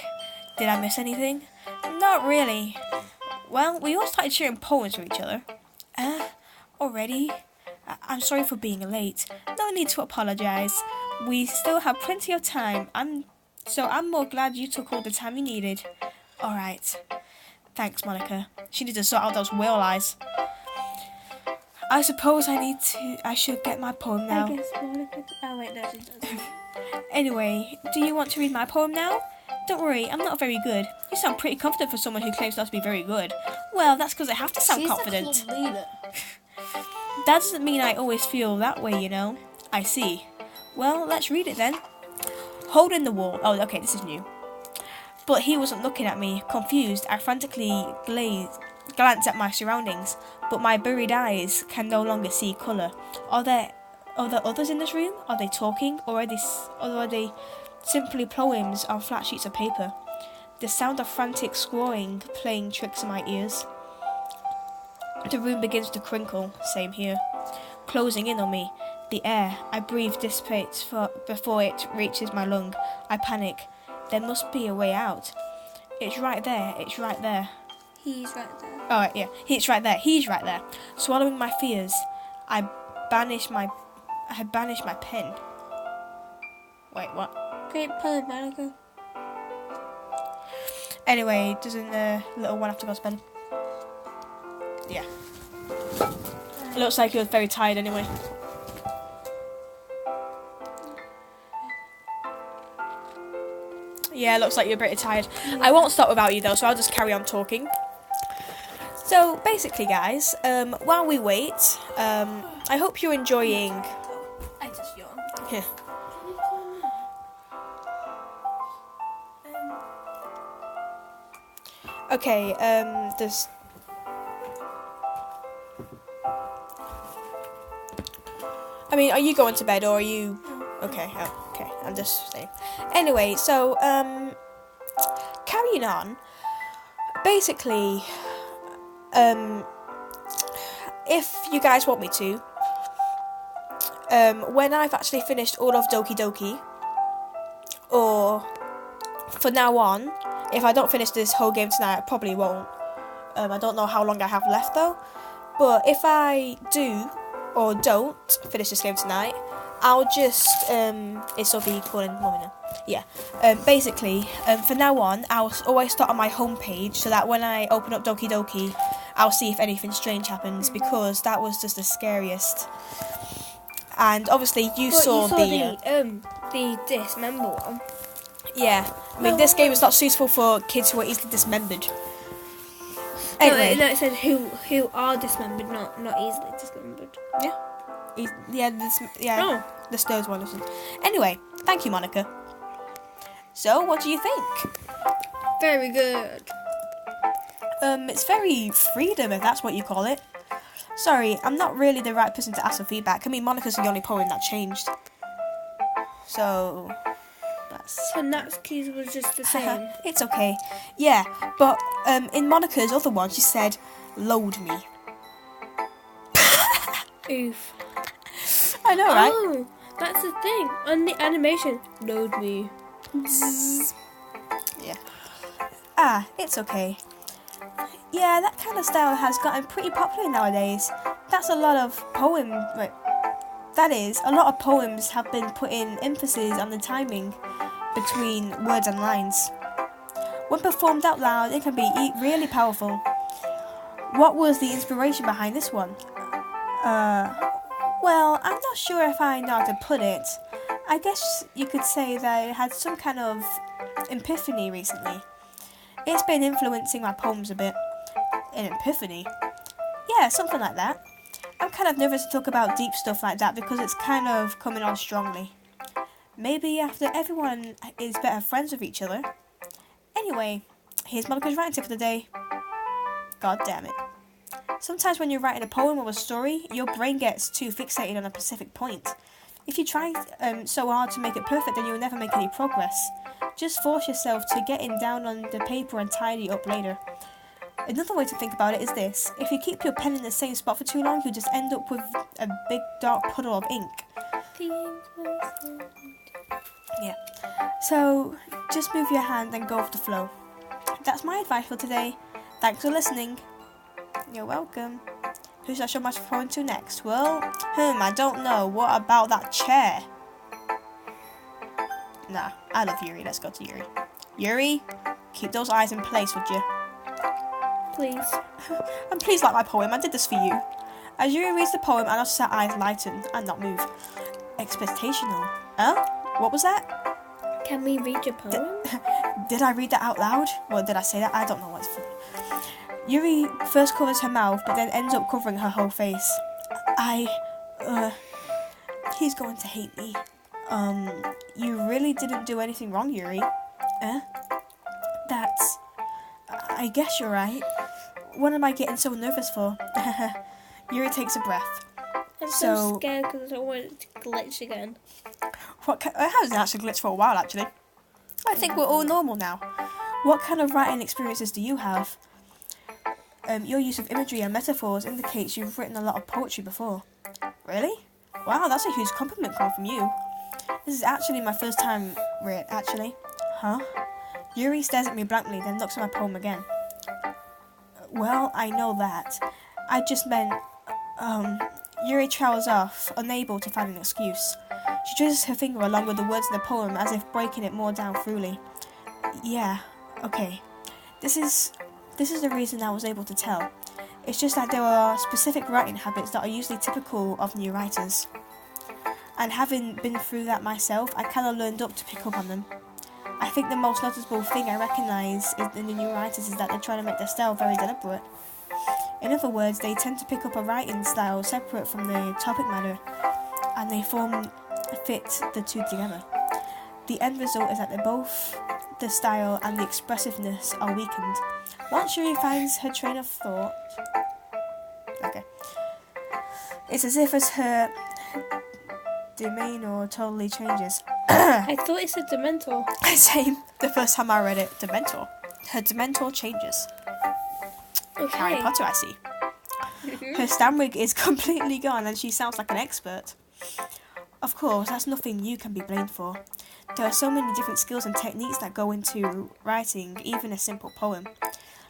Did I miss anything? Not really. Well, we all started sharing poems with each other. Already? I'm sorry for being late. No need to apologise. We still have plenty of time. I'm more glad you took all the time you needed. Alright. Thanks, Monica. She needs to sort out those whale eyes. I suppose I should get my poem now. I guess Monica. Oh wait, no, she doesn't. Anyway, do you want to read my poem now? Don't worry, I'm not very good. You sound pretty confident for someone who claims not to be very good. Well, that's because I have to sound confident. She's the club leader. That doesn't mean I always feel that way, you know. I see. Well, let's read it then. Hole in the wall. Oh, okay, this is new. But he wasn't looking at me. Confused, I frantically glanced at my surroundings, but my buried eyes can no longer see colour. Are there others in this room? Are they talking, or are they simply poems on flat sheets of paper? The sound of frantic scrawling playing tricks in my ears. The room begins to crinkle. Same here. Closing in on me. The air I breathe dissipates before it reaches my lung. I panic. There must be a way out. It's right there. It's right there. He's right there. Oh, yeah. It's right there. He's right there. Swallowing my fears, I banish my pen. Wait, what? Great poem, Monica. Anyway, doesn't the little one have to go to bed? Yeah. It looks like you're very tired anyway. Yeah, it looks like you're pretty tired. Yeah. I won't stop without you though, so I'll just carry on talking. So basically, guys, while we wait, I hope you're enjoying. I just yawned. Yeah. Okay, this. I mean, are you going to bed or are you? Okay, okay. I'm just saying. Anyway, so carrying on. Basically, if you guys want me to, when I've actually finished all of Doki Doki, or for now on, if I don't finish this whole game tonight, I probably won't. I don't know how long I have left though, but if I do or don't finish this game tonight, I'll just it's will be calling mommy now. Yeah. Basically, for now on, I'll always start on my home page so that when I open up Doki Doki, I'll see if anything strange happens, because that was just the scariest. And obviously, you saw the dismember one. Yeah. I mean, this game is not suitable for kids who are easily dismembered. Anyway. No, it said who are dismembered, not easily dismembered. Yeah. The third one isn't. Anyway, thank you, Monica. So, what do you think? Very good. It's very freedom, if that's what you call it. Sorry, I'm not really the right person to ask for feedback. I mean, Monica's the only poem that changed. So, that's... So Natsuki's was just the same. It's okay. Yeah, but in Monica's other one, she said, "Load me." Oof. I know, right? Oh, that's the thing. On the animation, load me. Yeah. Ah, it's okay. Yeah, that kind of style has gotten pretty popular nowadays. That's a lot of poems. That is, a lot of poems have been putting emphasis on the timing between words and lines. When performed out loud, it can be really powerful. What was the inspiration behind this one? Well, I'm not sure if I know how to put it. I guess you could say that I had some kind of epiphany recently. It's been influencing my poems a bit. An epiphany? Yeah, something like that. I'm kind of nervous to talk about deep stuff like that because it's kind of coming on strongly. Maybe after everyone is better friends with each other. Anyway, here's Monica's writing tip for the day. God damn it. Sometimes when you're writing a poem or a story, your brain gets too fixated on a specific point. If you try so hard to make it perfect, then you'll never make any progress. Just force yourself to getting down on the paper and tidy up later. Another way to think about it is this. If you keep your pen in the same spot for too long, you'll just end up with a big dark puddle of ink. Yeah. So, just move your hand and go with the flow. That's my advice for today. Thanks for listening. You're welcome. Who should I show my poem to next? Well, I don't know. What about that chair? Nah, I love Yuri. Let's go to Yuri. Yuri, keep those eyes in place, would you? Please. And please like my poem. I did this for you. As Yuri reads the poem, I notice her eyes lighten and not move. Expectational. Huh? What was that? Can we read your poem? Did I read that out loud? Or did I say that? I don't know what's funny. Yuri first covers her mouth, but then ends up covering her whole face. He's going to hate me. You really didn't do anything wrong, Yuri. I guess you're right. What am I getting so nervous for? Yuri takes a breath. I'm so scared because I don't want it to glitch again. It hasn't actually glitched for a while, actually. I think we're all normal now. What kind of writing experiences do you have? Your use of imagery and metaphors indicates you've written a lot of poetry before. Really? Wow, that's a huge compliment coming from you. This is actually my first time actually. Huh? Yuri stares at me blankly, then looks at my poem again. Well, I know that. I just meant... Yuri trowels off, unable to find an excuse. She traces her finger along with the words in the poem as if breaking it more down thoroughly. Yeah, okay. This is the reason I was able to tell. It's just that there are specific writing habits that are usually typical of new writers. And having been through that myself, I kind of learned up to pick up on them. I think the most noticeable thing I recognise in the new writers is that they're trying to make their style very deliberate. In other words, they tend to pick up a writing style separate from the topic matter, and they fit the two together. The end result is that the style and the expressiveness are weakened. Once Yuri finds her train of thought, okay, it's as if her demeanor totally changes. I thought it said Dementor. Same. The first time I read it, Dementor. Her Dementor changes. Okay. Harry Potter, I see. Her stamwig is completely gone and she sounds like an expert. Of course, that's nothing you can be blamed for. There are so many different skills and techniques that go into writing even a simple poem.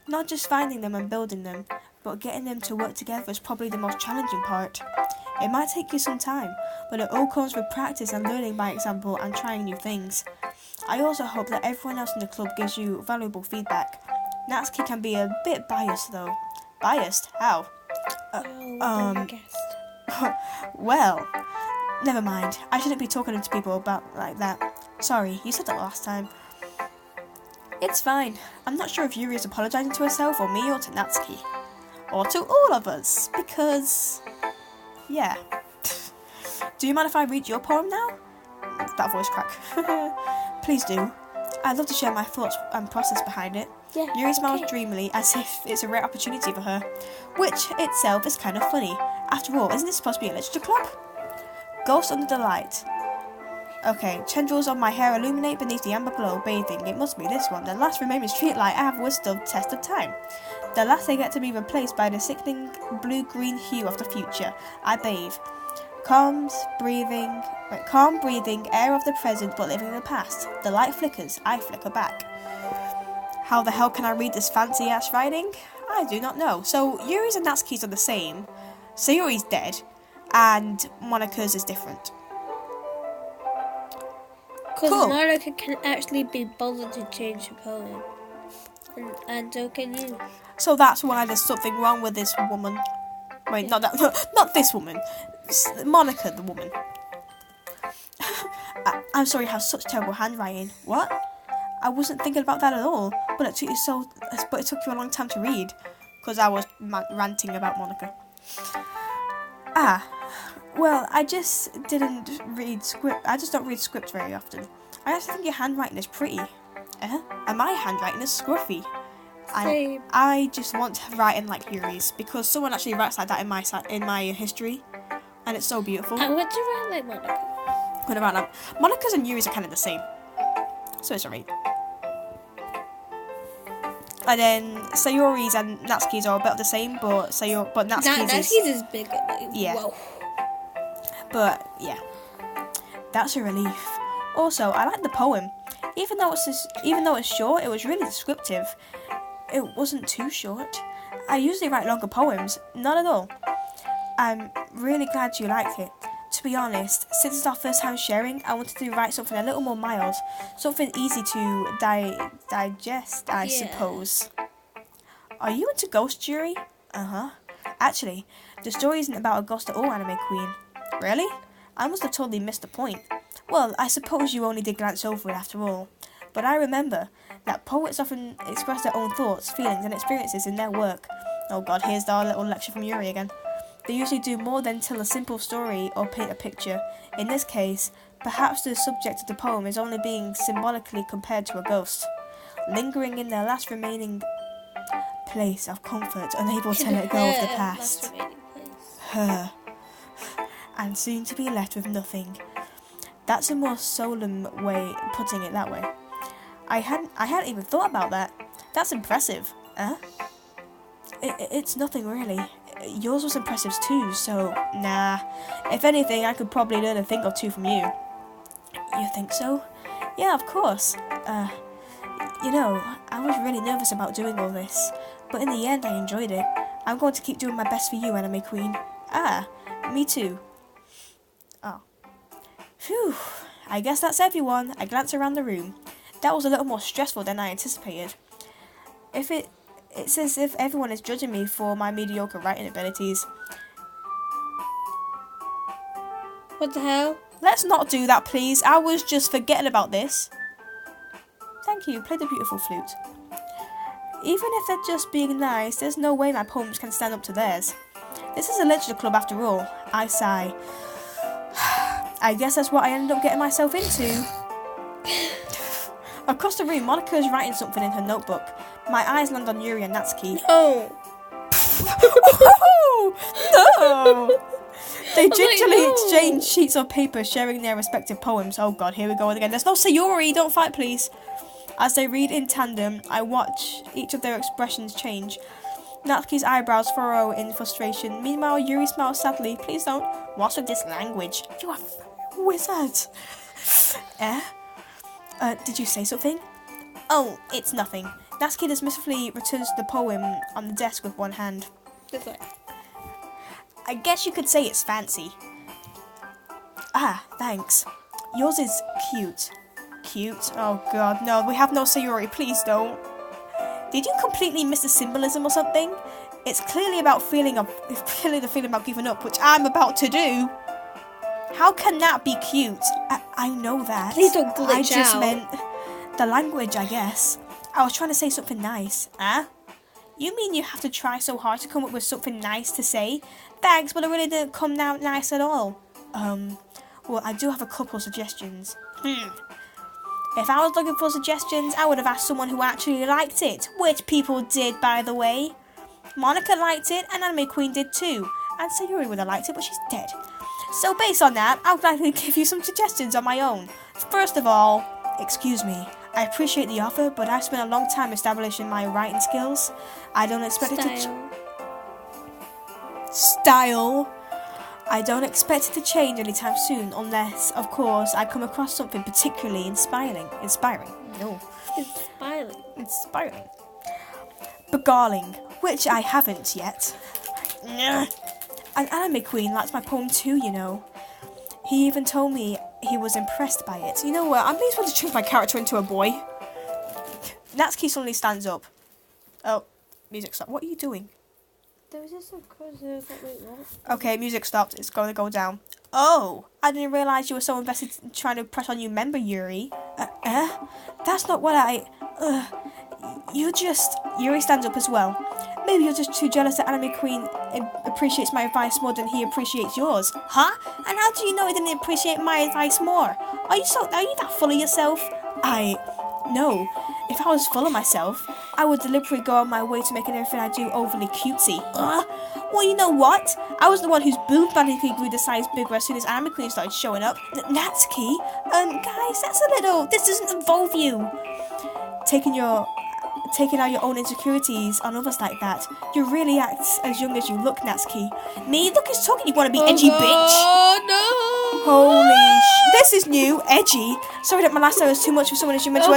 Not just finding them and building them, but getting them to work together is probably the most challenging part. It might take you some time, but it all comes with practice and learning by example and trying new things. I also hope that everyone else in the club gives you valuable feedback. Natsuki can be a bit biased though. Biased? How? I guessed. Well, never mind. I shouldn't be talking to people about like that. Sorry, you said that last time. It's fine. I'm not sure if Yuri is apologising to herself or me or to Natsuki. Or to all of us, because... yeah. Do you mind if I read your poem now? That voice crack. Please do. I'd love to share my thoughts and process behind it. Yeah, Yuri smiles okay. dreamily as if it's a rare opportunity for her, which itself is kind of funny. After all, isn't this supposed to be a literature club? Ghost under the light. Okay, tendrils of my hair illuminate beneath the amber glow, bathing. It must be this one. The last remaining street light I have withstood test of time. The last they get to be replaced by the sickening blue-green hue of the future. I bathe. Calm breathing, air of the present but living in the past. The light flickers, I flicker back. How the hell can I read this fancy-ass writing? I do not know. So, Yuri's and Natsuki's are the same. Sayori's dead, and Monika's is different. Because Cool. Monica can actually be bothered to change the poem. And so can you. So that's why there's something wrong with this woman. Wait, not that, not this woman. Monika, the woman. I'm sorry, you have such terrible handwriting. What? I wasn't thinking about that at all. But it took you a long time to read, because I was ranting about Monika. Well, I just didn't read script. I just don't read script very often. I actually think your handwriting is pretty. And my handwriting is scruffy. Same. I just want to write in like Yuri's because someone actually writes like that in my history, and it's so beautiful. I want to write like Monica. What about that? Monika's and Yuri's are kind of the same, so it's alright. And then Sayori's and Natsuki's are about the same, but Natsuki's is bigger. Like, Yeah. Whoa. But yeah, that's a relief. Also, I like the poem. Even though it's short, it was really descriptive. It wasn't too short. I usually write longer poems, not at all. I'm really glad you liked it. To be honest, since it's our first time sharing, I wanted to write something a little more mild, something easy to digest, I suppose. Are you into ghosts, Yuri? Actually, the story isn't about a ghost at all, Anime Queen. Really? I must have totally missed the point. Well, I suppose you only did glance over it after all. But I remember that poets often express their own thoughts, feelings and experiences in their work. Oh god, here's our little lecture from Yuri again. They usually do more than tell a simple story or paint a picture. In this case, perhaps the subject of the poem is only being symbolically compared to a ghost, lingering in their last remaining place of comfort, unable to let go of the past. Her. And soon to be left with nothing. That's a more solemn way putting it that way. I hadn't even thought about that. That's impressive. It's nothing really. Yours was impressive too, so nah. If anything, I could probably learn a thing or two from you. You think so? Yeah, of course. You know, I was really nervous about doing all this, but in the end I enjoyed it. I'm going to keep doing my best for you, Anime Queen. Me too. Oh. Phew. I guess that's everyone. I glance around the room. That was a little more stressful than I anticipated. It's as if everyone is judging me for my mediocre writing abilities. What the hell? Let's not do that, please. I was just forgetting about this. Thank you. Play the beautiful flute. Even if they're just being nice, there's no way my poems can stand up to theirs. This is a literature club after all. I sigh. I guess that's what I ended up getting myself into. Across the room, Monica is writing something in her notebook. My eyes land on Yuri and Natsuki. Oh. No! They gingerly no. exchange sheets of paper, sharing their respective poems. Oh god, here we go again. There's no Sayori, don't fight, please. As they read in tandem, I watch each of their expressions change. Natsuki's eyebrows furrow in frustration. Meanwhile, Yuri smiles sadly. Please don't. What's with this language? You are a wizard. Did you say something? Oh, it's nothing. Natsuki dismissively returns the poem on the desk with one hand. This way. I guess you could say it's fancy. Ah, thanks. Yours is cute. Cute? Oh god, no, we have no Sayori, please don't. Did you completely miss the symbolism or something? It's clearly the feeling about giving up, which I'm about to do. How can that be cute? I know that. Please don't glitch I just out. meant the language, I guess. I was trying to say something nice. Huh? You mean you have to try so hard to come up with something nice to say? Thanks, but it really didn't come out nice at all. Well, I do have a couple of suggestions. If I was looking for suggestions, I would have asked someone who actually liked it. Which people did, by the way. Monica liked it, and Anime Queen did too. And Sayuri would have liked it, but she's dead. So based on that, I would like to give you some suggestions on my own. First of all, excuse me. I appreciate the offer, but I've spent a long time establishing my writing skills. I don't expect it to... Style. I don't expect it to change anytime soon, unless, of course, I come across something particularly inspiring. No. Inspiring. Beguiling, which I haven't yet. An Anime Queen likes my poem too, you know. He even told me he was impressed by it. You know what? I'm being supposed to change my character into a boy. Natsuki suddenly stands up. Oh, music stopped. What are you doing? There was just a wait, what? Okay, music stopped. It's going to go down. Oh, I didn't realise you were so invested in trying to press on you member, Yuri. That's not what I... Yuri stands up as well. Maybe you're just too jealous that Anime Queen appreciates my advice more than he appreciates yours. Huh? And how do you know he didn't appreciate my advice more? Are you that full of yourself? No. If I was full of myself, I would deliberately go out my way to make everything I do overly cutesy. Well, you know what? I was the one whose boob magically grew the size bigger as soon as Anime Queen started showing up. Natsuki? Guys, that's a little... This doesn't involve you. Taking out your own insecurities on others like that. You really act as young as you look, Natsuki. Me? Look who's talking, you wanna be edgy, bitch. Oh, no! Holy this is new, edgy. Sorry that my last time was too much for someone as you mentioned.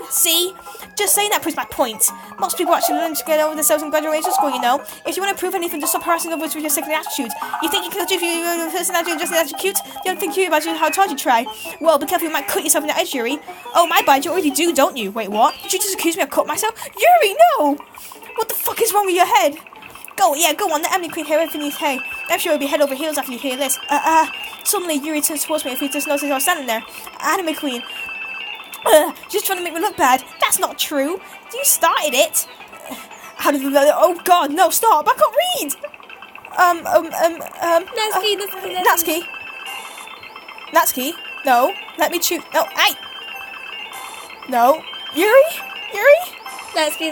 See? Just saying that proves my point. Most people actually learn to get over themselves in graduation school, you know. If you want to prove anything, just stop harassing others with your second attitude. You think you can achieve your personality just as cute? You don't think you about how hard you try. Well, be careful, you might cut yourself in the edge, Yuri. Oh, my bad, you already do, don't you? Wait, what? Did you just accuse me of cutting myself? Yuri, no! What the fuck is wrong with your head? Go on, let Anime Queen hear everything you say. I'm sure it'll be head over heels after you hear this. Suddenly Yuri turns towards me if he just notices I was standing there. Anime Queen. Just trying to make me look bad. That's not true. You started it. How did oh god, no, stop, I can't read. Natsuki, no, let me choose. No, hey. No, Yuri? Natsuki.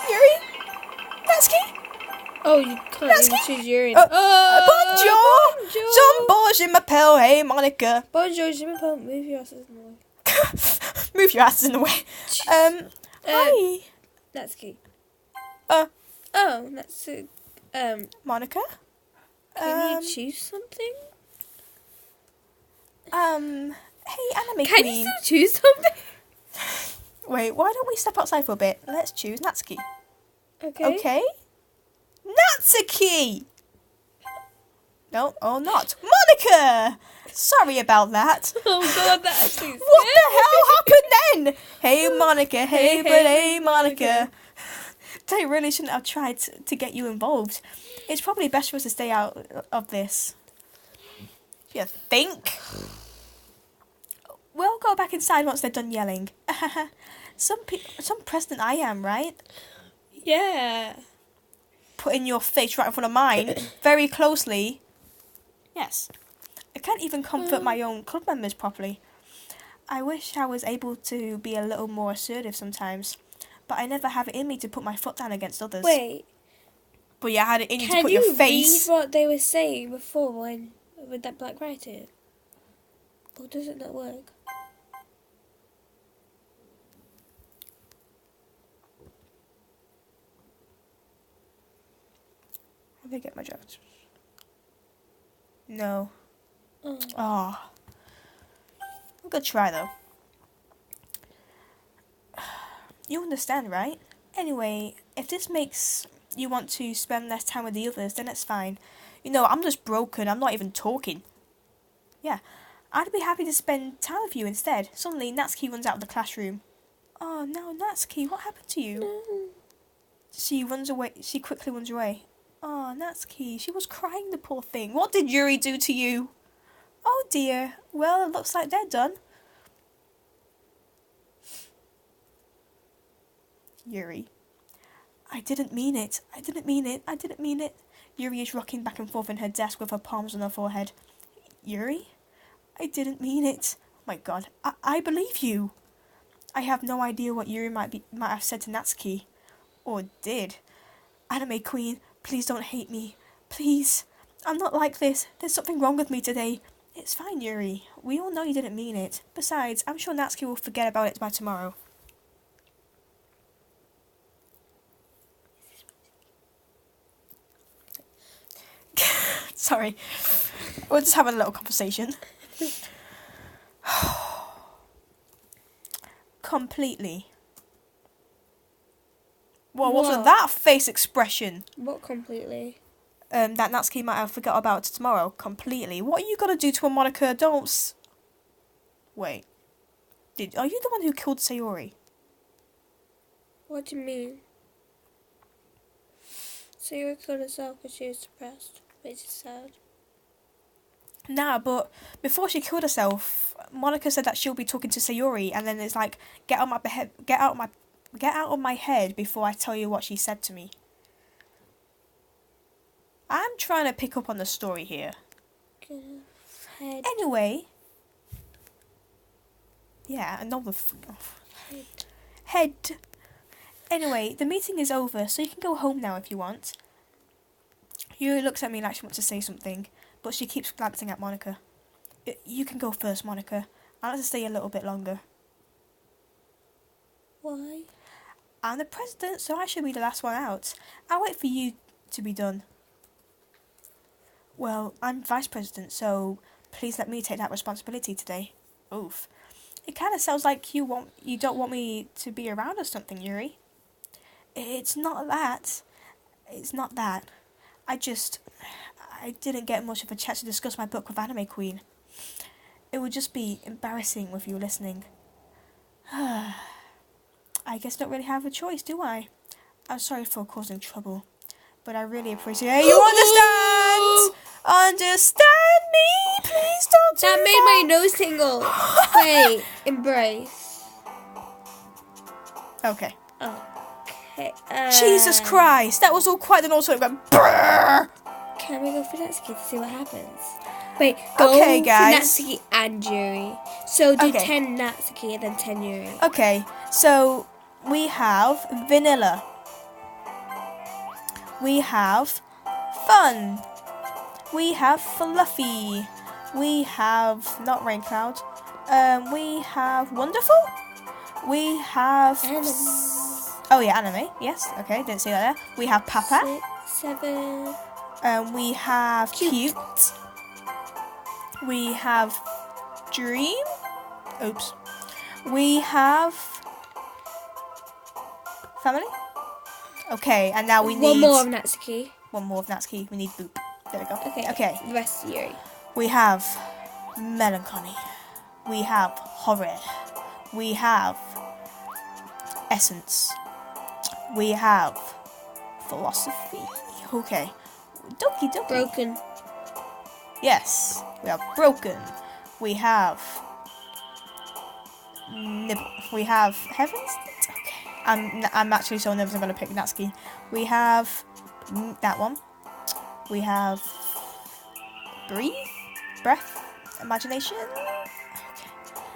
Yuri? Natsuki? Oh, you can't even choose Yuri. Bonjour! Bonjour, je m'appelle, hey, Monica. Bonjour, je m'appelle. Move your asses in the way. Move your asses in the way. Hi. Natsuki. Oh, Natsuki. Monica? Can you choose something? Hey, Anime Can Queen. you still choose something? Wait, why don't we step outside for a bit? Let's choose Natsuki. Okay. Natsuki! No, not. Monica! Sorry about that. Oh god, that actually is What the hell happened then? Hey, Monica. Hey, Monica. They really shouldn't have tried to get you involved. It's probably best for us to stay out of this. You think? We'll go back inside once they're done yelling. Some president I am, right? Yeah. Putting your face right in front of mine, very closely. Yes. I can't even comfort my own club members properly. I wish I was able to be a little more assertive sometimes, but I never have it in me to put my foot down against others. Wait, But yeah, I had it in you to can put you your face. read what they were saying before when with that black writing? Or does it not work? Let me get my draft. No. Oh. Oh. I'm gonna try though. You understand, right? Anyway, if this makes you want to spend less time with the others, then it's fine. You know, I'm just broken. I'm not even talking. Yeah. I'd be happy to spend time with you instead. Suddenly, Natsuki runs out of the classroom. Oh no, Natsuki, what happened to you? No. She runs away. She quickly runs away. Oh, Natsuki, she was crying, the poor thing. What did Yuri do to you? Oh dear. Well, it looks like they're done. Yuri. I didn't mean it. I didn't mean it. I didn't mean it. Yuri is rocking back and forth in her desk with her palms on her forehead. Yuri? I didn't mean it. Oh my god. I believe you. I have no idea what Yuri might have said to Natsuki. Or did. Anime Queen, please don't hate me. Please. I'm not like this. There's something wrong with me today. It's fine, Yuri. We all know you didn't mean it. Besides, I'm sure Natsuki will forget about it by tomorrow. Sorry. We're just having a little conversation. Completely. Well, what was What? that face expression? What completely? That Natsuki might have forgot about tomorrow. Completely. What are you gonna do to a Monica? Don't. Wait. Are you the one who killed Sayori? What do you mean? Sayori killed herself because she was depressed, which is sad. Nah, but before she killed herself, Monica said that she'll be talking to Sayori, and then it's like, get out of my head before I tell you what she said to me. I'm trying to pick up on the story here. Head. Anyway. Yeah, another Head. head. Anyway, the meeting is over, so you can go home now if you want. Yuri looks at me like she wants to say something, but she keeps glancing at Monica. You can go first, Monica. I'd like to stay a little bit longer. Why? I'm the president, so I should be the last one out. I'll wait for you to be done. Well, I'm vice president, so please let me take that responsibility today. Oof. It kind of sounds like you don't want me to be around or something, Yuri. It's not that. It's not that. I didn't get much of a chance to discuss my book with Anime Queen. It would just be embarrassing with you listening. I guess I don't really have a choice, do I? I'm sorry for causing trouble, but I really appreciate you understand! Understand me! Please don't do That made my nose tingle. Wait, embrace. Okay. Okay. Jesus Christ! That was all quite an also went brrr! Can we go for Natsuki to see what happens? Wait, go Okay, guys. for Natsuki and Yuri. So do Okay. 10 Natsuki and then 10 Yuri. Okay, so we have vanilla. We have fun. We have fluffy. We have not rain cloud. We have wonderful. We have Anime. oh yeah, anime. Yes, okay, didn't see that there. We have Papa. 6, 7. We have cute. We have dream. Oops. We have family. Okay, and now we need One more of Natsuki. one more of Natsuki. We need boop. There we go. Okay. Okay. The rest is Yuri. We have melancholy. We have horror. We have essence. We have philosophy. Okay. Doki doki. Broken. Yes. We have broken. We have nibble. We have heavens. Okay. I'm actually so nervous. I'm gonna pick Natsuki. We have that one. We have breathe, breath. Imagination.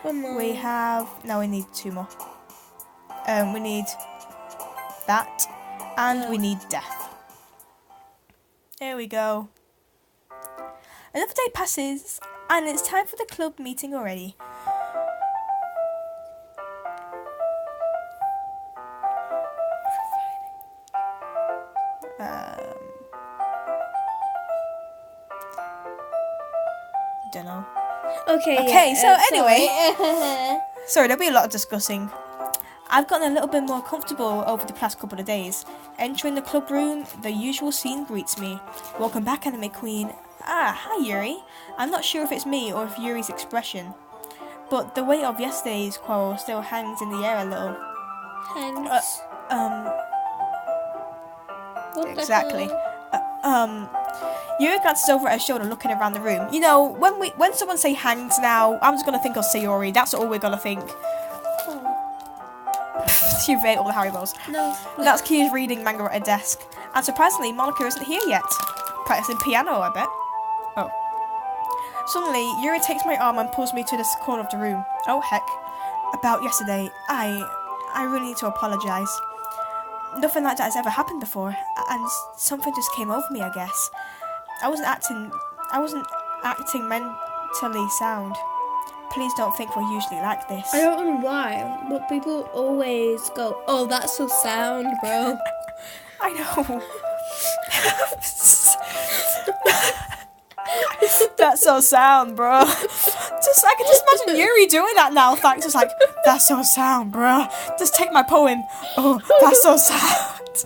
One more. We have... No, we need 2 more. We need that. And we need death. There we go. Another day passes, and it's time for the club meeting already. Don't know. Okay, so anyway. sorry. Sorry, there'll be a lot of discussing. I've gotten a little bit more comfortable over the past couple of days. Entering the club room, the usual scene greets me. Welcome back, Anime Queen. Ah, hi Yuri. I'm not sure if it's me or if Yuri's expression, but the weight of yesterday's quarrel still hangs in the air a little. Hands. What the Exactly. hell? Yuri glances over at her shoulder, looking around the room. You know, when someone say hangs now, I'm just gonna think of Sayori. That's all we're gonna think. Oh, You've ate all the Haribos. no. Natsuki is reading manga at her desk, and surprisingly, Monica isn't here yet. Practicing piano, I bet. Oh. Suddenly, Yuri takes my arm and pulls me to this corner of the room. Oh heck. About yesterday, I really need to apologise. Nothing like that has ever happened before, and something just came over me, I guess. I wasn't acting mentally sound. Please don't think we're usually like this. I don't know why, but people always go, "Oh, that's so sound, bro." I know. That's so sound, bro. I can just imagine Yuri doing that now. Thanks, just like, that's so sound, bro. Just take my poem. Oh, that's so sound.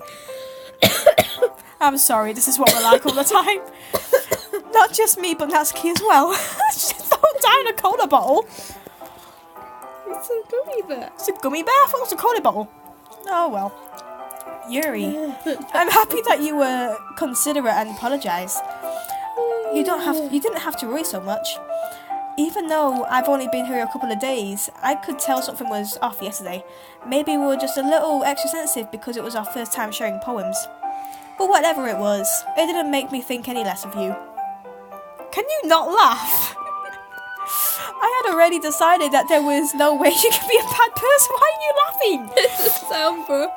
I'm sorry, this is what we're like all the time. Not just me, but Natsuki as well. She threw down a cola bottle. It's a gummy bear. It's a gummy bear? I thought it was a cola bottle. Oh well. Yuri, I'm happy that you were considerate and apologised. You didn't have to worry so much. Even though I've only been here a couple of days, I could tell something was off yesterday. Maybe we were just a little extra sensitive because it was our first time sharing poems. But whatever it was, it didn't make me think any less of you. Can you not laugh? I had already decided that there was no way you could be a bad person. Why are you laughing? It's a sound, bro.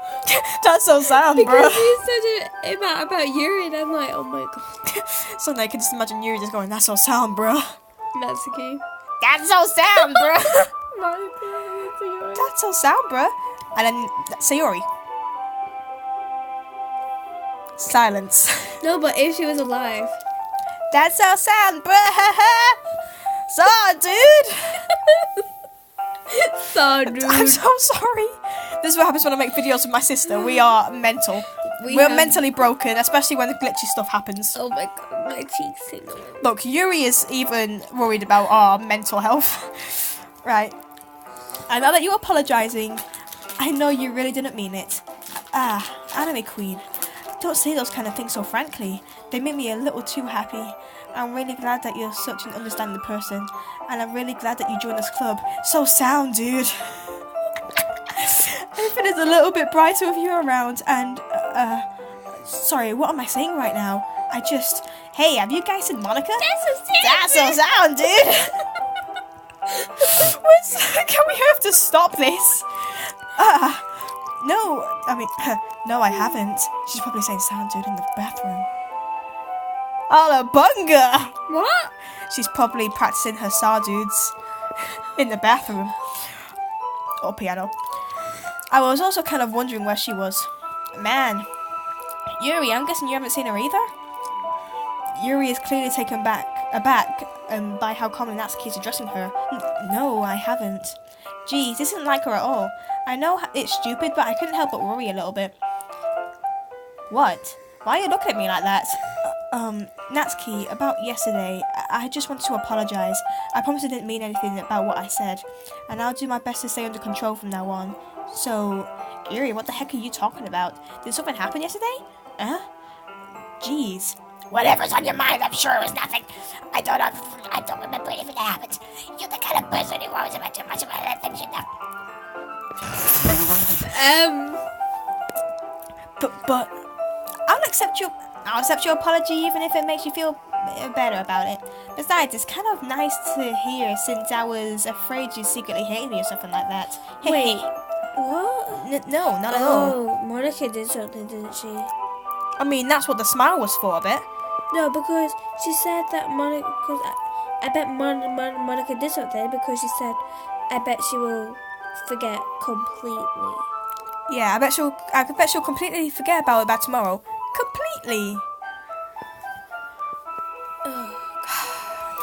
That's so sound, bro. Because you said it about Yuri, and I'm like, oh my god. Suddenly I can just imagine Yuri just going, that's so sound, bro. Natsuki. That's so sound, bro. My god, That's so sound, bro. And then Sayori. Silence. No, but if she was alive. That's so sound, bro. So, dude. So, dude. I'm so sorry. This is what happens when I make videos with my sister. We are mental. We're mentally broken, especially when the glitchy stuff happens. Oh my god, my cheeks tingle. Look, Yuri is even worried about our mental health. Right. And now that you're apologising, I know you really didn't mean it. Ah, Anime Queen. Don't say those kind of things so frankly. They make me a little too happy. I'm really glad that you're such an understanding person. And I'm really glad that you joined this club. So sound, dude. Everything is a little bit brighter with you around. And, sorry, what am I saying right now? Hey, have you guys seen Monica? That's so sound, dude. Can we have to stop this? No, no, I haven't. She's probably saying sound dude in the bathroom. Alabunga! What? She's probably practicing her saw dudes in the bathroom. Or piano. I was also kind of wondering where she was. Man. Yuri, I'm guessing you haven't seen her either? Yuri is clearly taken aback by how calmly Natsuki is addressing her. No, I haven't. Geez, this isn't like her at all. I know it's stupid, but I couldn't help but worry a little bit. What? Why are you looking at me like that? Natsuki, about yesterday, I just wanted to apologise. I promise I didn't mean anything about what I said, and I'll do my best to stay under control from now on. So, Yuri, what the heck are you talking about? Did something happen yesterday? Huh? Jeez. Whatever's on your mind, I'm sure it was nothing. I don't remember anything that happened. You're the kind of person who worries about too much about other things you know. But I'll accept your apology even if it makes you feel better about it. Besides, it's kind of nice to hear since I was afraid you secretly hated me or something like that. Wait, what? No, not at all. Oh, Monica did something, didn't she? I mean, that's what the smile was for, a bit. No, because she said that Monica. Cause I bet Monica did something because she said, I bet she will forget completely. Yeah, I bet she'll completely forget about it by tomorrow. Completely.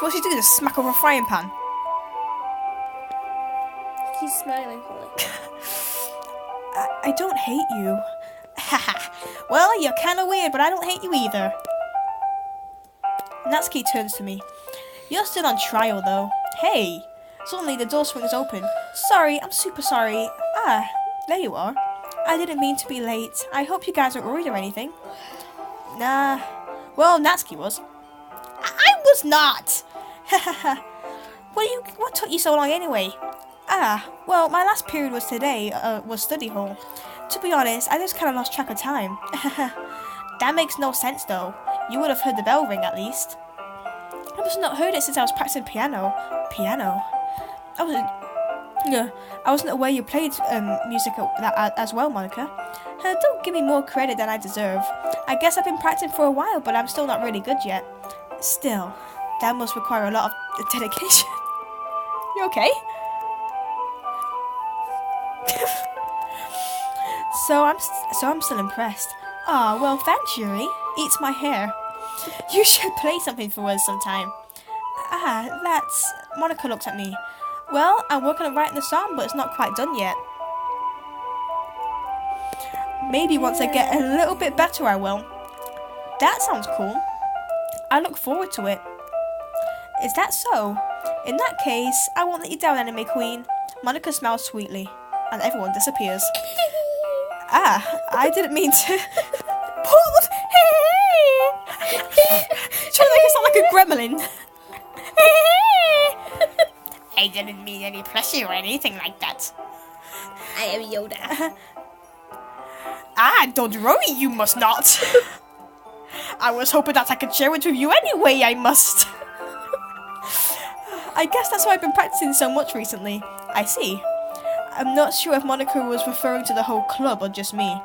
What's she do? Just smack over a frying pan? He's smiling, Holly. I don't hate you. Well, you're kind of weird, but I don't hate you either. Natsuki turns to me. You're still on trial, though. Hey! Suddenly, the door swings open. Sorry, I'm super sorry. Ah, there you are. I didn't mean to be late. I hope you guys aren't worried or anything. Nah. Well, Natsuki was. I was not! What took you so long anyway? Ah, well, my last period was today, was study hall. To be honest, I just kind of lost track of time. That makes no sense, though. You would have heard the bell ring, at least. I must not heard it since I was practicing piano. Piano? I wasn't aware you played music as well, Monica. Don't give me more credit than I deserve. I guess I've been practicing for a while, but I'm still not really good yet. Still, that must require a lot of dedication. You okay? So I'm still impressed. Ah, well, thanks, Yuri. Eats my hair. You should play something for us sometime. Ah, that's... Monica looks at me. Well, I'm working on writing the song, but it's not quite done yet. Maybe once I get a little bit better, I will. That sounds cool. I look forward to it. Is that so? In that case, I won't let you down, Anime Queen. Monica smiles sweetly, and everyone disappears. Ah, I didn't mean to... What? Trying to make it sound like a gremlin. I didn't mean any pressure or anything like that. I am Yoda. Ah, don't worry, you must not. I was hoping that I could share it with you anyway, I must. I guess that's why I've been practicing so much recently. I see. I'm not sure if Monica was referring to the whole club or just me.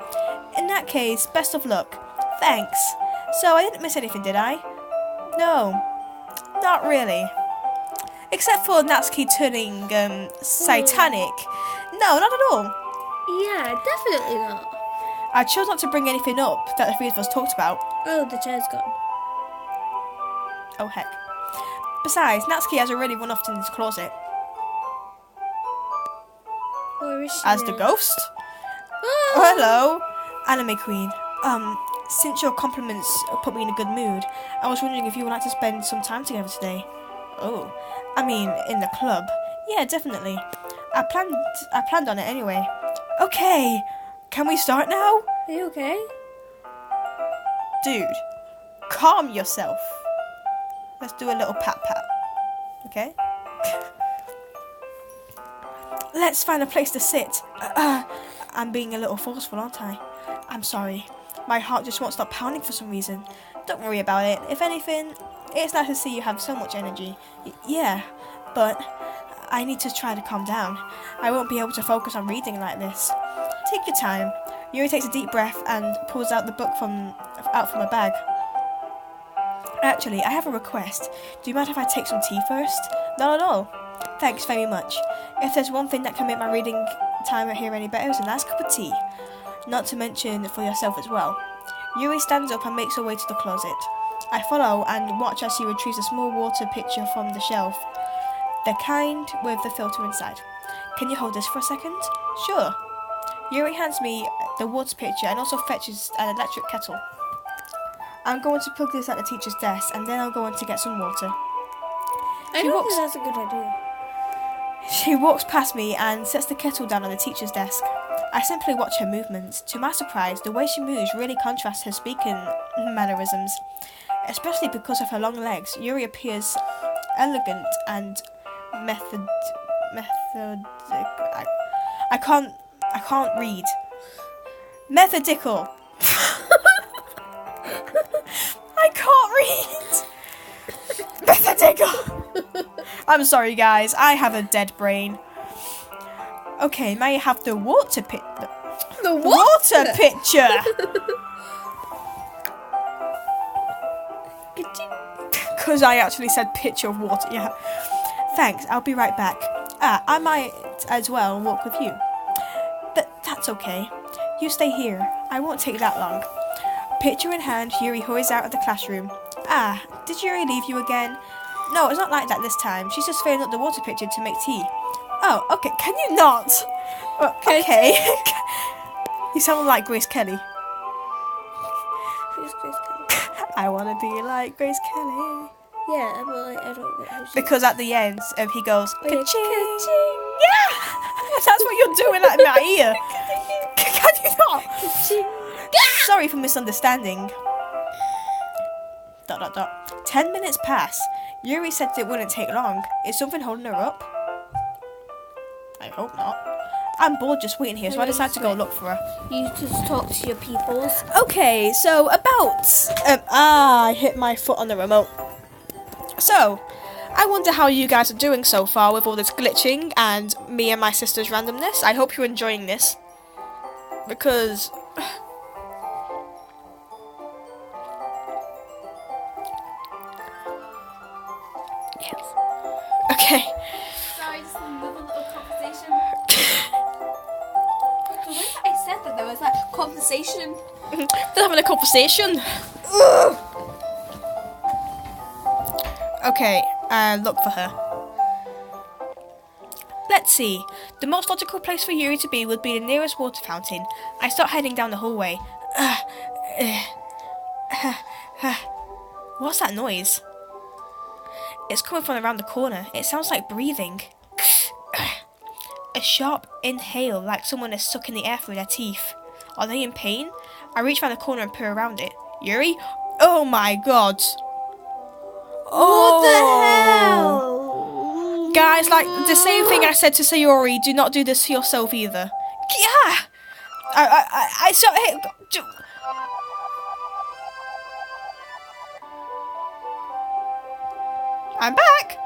In that case, best of luck. Thanks. So I didn't miss anything, did I? No, not really. Except for Natsuki turning, satanic. No, not at all. Yeah, definitely not. I chose not to bring anything up that the three of us talked about. Oh, the chair's gone. Oh, heck. Besides, Natsuki has already run off to his closet. Where is she As the now? ghost? Oh, Oh, hello, Anime Queen. Since your compliments put me in a good mood, I was wondering if you would like to spend some time together today. Oh, I mean, in the club. Yeah, definitely. I planned on it anyway. Okay, can we start now? Are you okay? Dude, calm yourself. Let's do a little pat-pat, okay? Let's find a place to sit. I'm being a little forceful, aren't I? I'm sorry. My heart just won't stop pounding for some reason. Don't worry about it. If anything, it's nice to see you have so much energy. Yeah, but I need to try to calm down. I won't be able to focus on reading like this. Take your time. Yuri takes a deep breath and pulls out the book out from a bag. Actually, I have a request. Do you mind if I take some tea first? Not at all. Thanks very much. If there's one thing that can make my reading time here any better, it's a nice cup of tea. Not to mention for yourself as well. Yuri stands up and makes her way to the closet. I follow and watch as she retrieves a small water pitcher from the shelf. The kind with the filter inside. Can you hold this for a second? Sure. Yuri hands me the water pitcher and also fetches an electric kettle. I'm going to plug this at the teacher's desk and then I'm going to get some water. I don't think that's a good idea. She walks past me and sets the kettle down on the teacher's desk. I simply watch her movements. To my surprise, the way she moves really contrasts her speaking mannerisms. Especially because of her long legs, Yuri appears elegant and I can't read. Methodical. I can't read. I'm sorry, guys. I have a dead brain. Okay, now you have the water pit. The Water pitcher. Because I actually said pitcher of water. Yeah. Thanks. I'll be right back. I might as well walk with you. That's okay. You stay here. I won't take that long. Pitcher in hand, Yuri hurries out of the classroom. Did Yuri leave you again? No, it's not like that this time. She's just filling up the water pitcher to make tea. Oh, okay. Can you not? Okay. You sound like Grace Kelly. Who's Grace Kelly? I want to be like Grace Kelly. Yeah, but like, I don't get who she Because at the end, he goes, Oh, yeah, ka-ching. ka-ching. Yeah! That's what you're doing at my ear. Can you not? Ka-ching. Sorry for misunderstanding. ... 10 minutes pass. Yuri said it wouldn't take long. Is something holding her up? I hope not. I'm bored just waiting here, so I decided to go look for her. You just talk to your peoples. Okay, so about... I hit my foot on the remote. So, I wonder how you guys are doing so far with all this glitching and me and my sister's randomness. I hope you're enjoying this. Because... yes. Okay. Sorry, just another little conversation. The way that I said that there was like conversation. They're having a conversation. Okay, look for her. Let's see. The most logical place for Yuri to be would be the nearest water fountain. I start heading down the hallway. What's that noise? It's coming from around the corner. It sounds like breathing. A sharp inhale, like someone is sucking the air through their teeth. Are they in pain? I reach around the corner and peer around it. Yuri? Oh my god. What the hell? Guys, like, the same thing I said to Sayori, do not do this to yourself either. Yeah! I saw it. I'm back!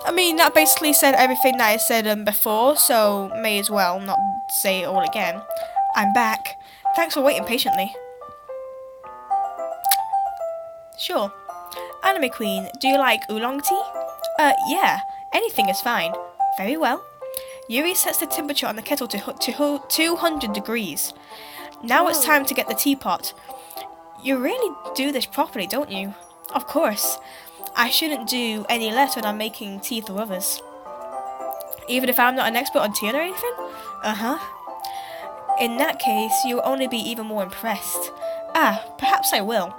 I mean, that basically said everything that I said before, so may as well not say it all again. I'm back. Thanks for waiting patiently. Sure. Anime Queen, do you like oolong tea? Yeah. Anything is fine. Very well. Yuri sets the temperature on the kettle to 200 degrees. Now it's time to get the teapot. You really do this properly, don't you? Of course. I shouldn't do any less when I'm making tea for others. Even if I'm not an expert on tea or anything? Uh-huh. In that case, you'll only be even more impressed. Perhaps I will.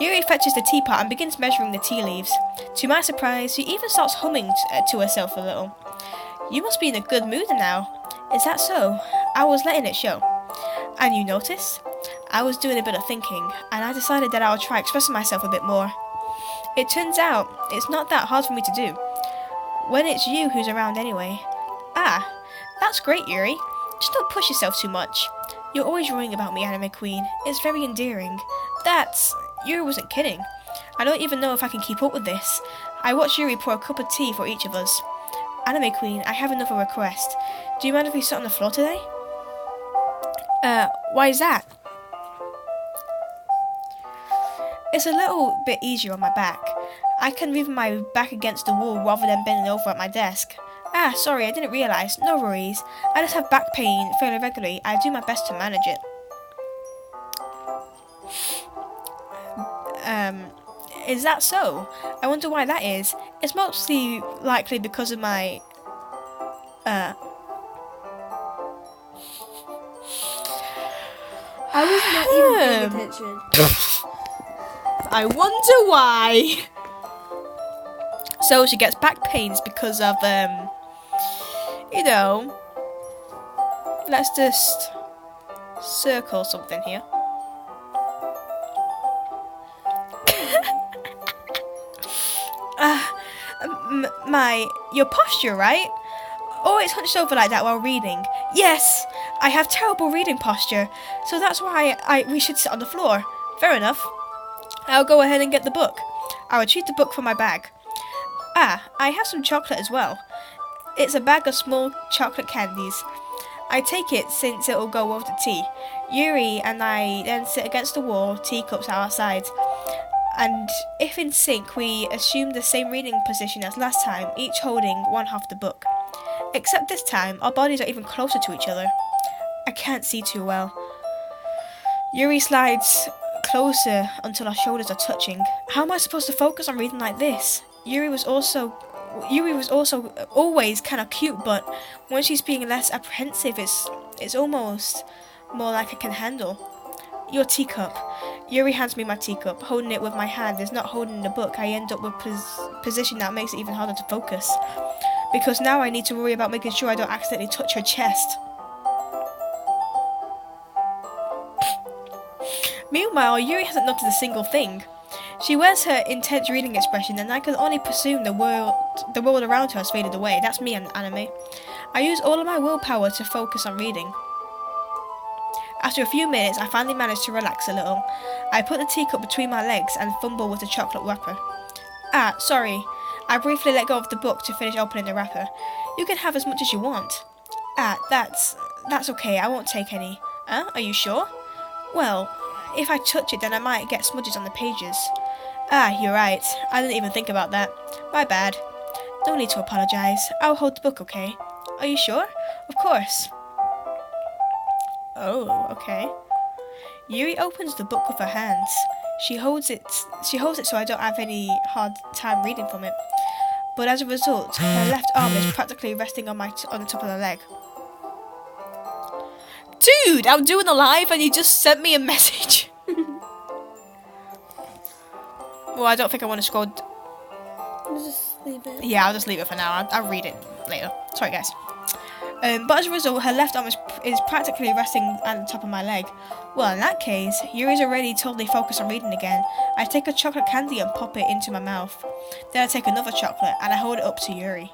Yuri fetches the teapot and begins measuring the tea leaves. To my surprise, she even starts humming to herself a little. You must be in a good mood now. Is that so? I was letting it show. And you notice? I was doing a bit of thinking, and I decided that I would try expressing myself a bit more. It turns out, it's not that hard for me to do. When it's you who's around anyway. That's great, Yuri. Just don't push yourself too much. You're always worrying about me, Anime Queen. It's very endearing. Yuri wasn't kidding. I don't even know if I can keep up with this. I watched Yuri pour a cup of tea for each of us. Anime Queen, I have another request. Do you mind if we sit on the floor today? Why is that? It's a little bit easier on my back. I can move my back against the wall rather than bending over at my desk. Sorry, I didn't realise. No worries. I just have back pain fairly regularly. I do my best to manage it. Is that so? I wonder why that is. It's mostly likely because of my... I was not even paying attention. I wonder why. So she gets back pains because of, let's just circle something here. Your posture, right? Always hunched over like that while reading. Yes, I have terrible reading posture, so that's why we should sit on the floor. Fair enough. I'll go ahead and get the book. I retrieve the book from my bag. Ah, I have some chocolate as well. It's a bag of small chocolate candies. I take it since it'll go with the tea. Yuri and I then sit against the wall, teacups at our sides. And if in sync, we assume the same reading position as last time, each holding one half the book. Except this time, our bodies are even closer to each other. I can't see too well. Yuri slides closer until our shoulders are touching. How am I supposed to focus on reading like this? Yuri was also always kind of cute, but when she's being less apprehensive, it's almost more like I can handle. Your teacup. Yuri hands me my teacup. Holding it with my hand is not holding the book. I end up with position that makes it even harder to focus. Because now I need to worry about making sure I don't accidentally touch her chest. Meanwhile, Yuri hasn't noticed a single thing. She wears her intense reading expression, and I can only presume the world around her has faded away. That's me and anime. I use all of my willpower to focus on reading. After a few minutes, I finally manage to relax a little. I put the teacup between my legs and fumble with the chocolate wrapper. Ah, sorry. I briefly let go of the book to finish opening the wrapper. You can have as much as you want. Ah, that's okay. I won't take any. Are you sure? Well, if I touch it, then I might get smudges on the pages. Ah, you're right. I didn't even think about that. My bad. No need to apologise. I'll hold the book, okay? Are you sure? Of course. Oh, okay. Yuri opens the book with her hands. She holds it so I don't have any hard time reading from it. But as a result, her left arm is practically resting on the top of her leg. Dude, I'm doing a live and you just sent me a message. Well, I don't think I want to scroll. Just leave it. Yeah, I'll just leave it for now. I'll read it later. Sorry, guys. But as a result, her left arm is practically resting at the top of my leg. Well, in that case, Yuri's already totally focused on reading again. I take a chocolate candy and pop it into my mouth. Then I take another chocolate and I hold it up to Yuri.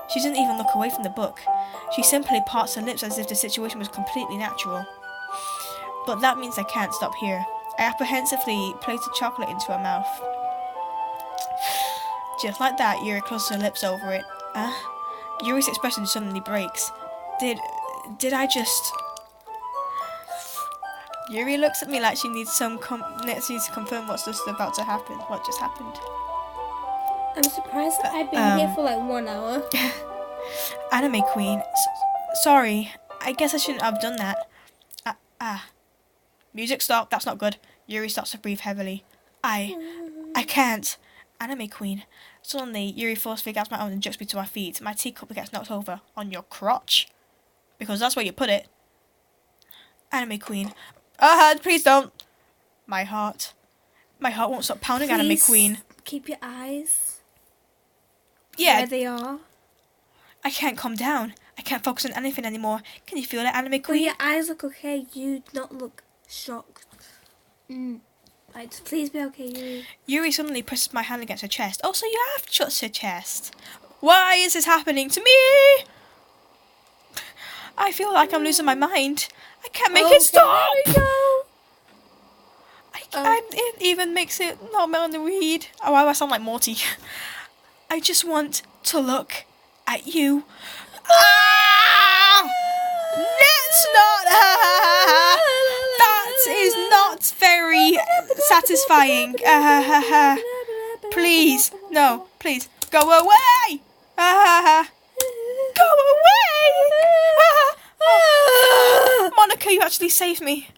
She doesn't even look away from the book. She simply parts her lips as if the situation was completely natural. But that means I can't stop here. I apprehensively place the chocolate into her mouth. Just like that, Yuri closes her lips over it. Yuri's expression suddenly breaks. Did I just... Yuri looks at me like she needs to confirm what's just about to happen. What just happened? I'm surprised that I've been here for like 1 hour. Anime Queen. Sorry. I guess I shouldn't have done that. Music stop. That's not good. Yuri starts to breathe heavily. I can't. Anime Queen. Suddenly, Yuri forcefully grabs my arm and jerks me to my feet. My teacup gets knocked over. On your crotch? Because that's where you put it. Anime Queen. Please don't. My heart won't stop pounding. Please, Anime Queen. Keep your eyes. Yeah. Where they are. I can't calm down. I can't focus on anything anymore. Can you feel it, Anime Queen? Well, your eyes look okay. You do not look shocked. Right, please be okay, Yuri. Yuri suddenly presses my hand against her chest. Oh, so you have touched her chest. Why is this happening to me? I feel like I'm losing my mind. I can't make it stop. There we go. It even makes it not on the read. Oh, I sound like Morty. I just want to look at you. Let's not. That is not very satisfying. Please, no, please, go away. Go away. Monica, you actually saved me.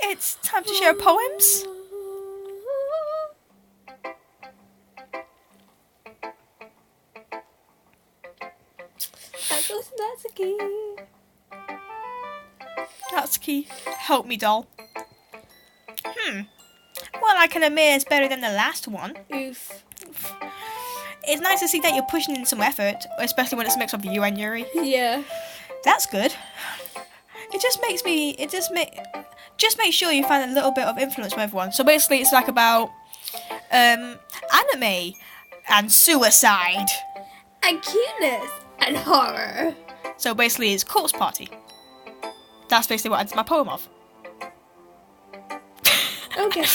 It's time to share poems. That goes Natsuki. Natsuki, help me, doll. Well, I can admit it's better than the last one. Oof. It's nice to see that you're pushing in some effort, especially when it's a mix of you and Yuri. Yeah. That's good. Just make sure you find a little bit of influence from everyone. So basically, it's like about anime and suicide. And cuteness. And horror. So basically, it's corpse party. That's basically what I did my poem of. Okay.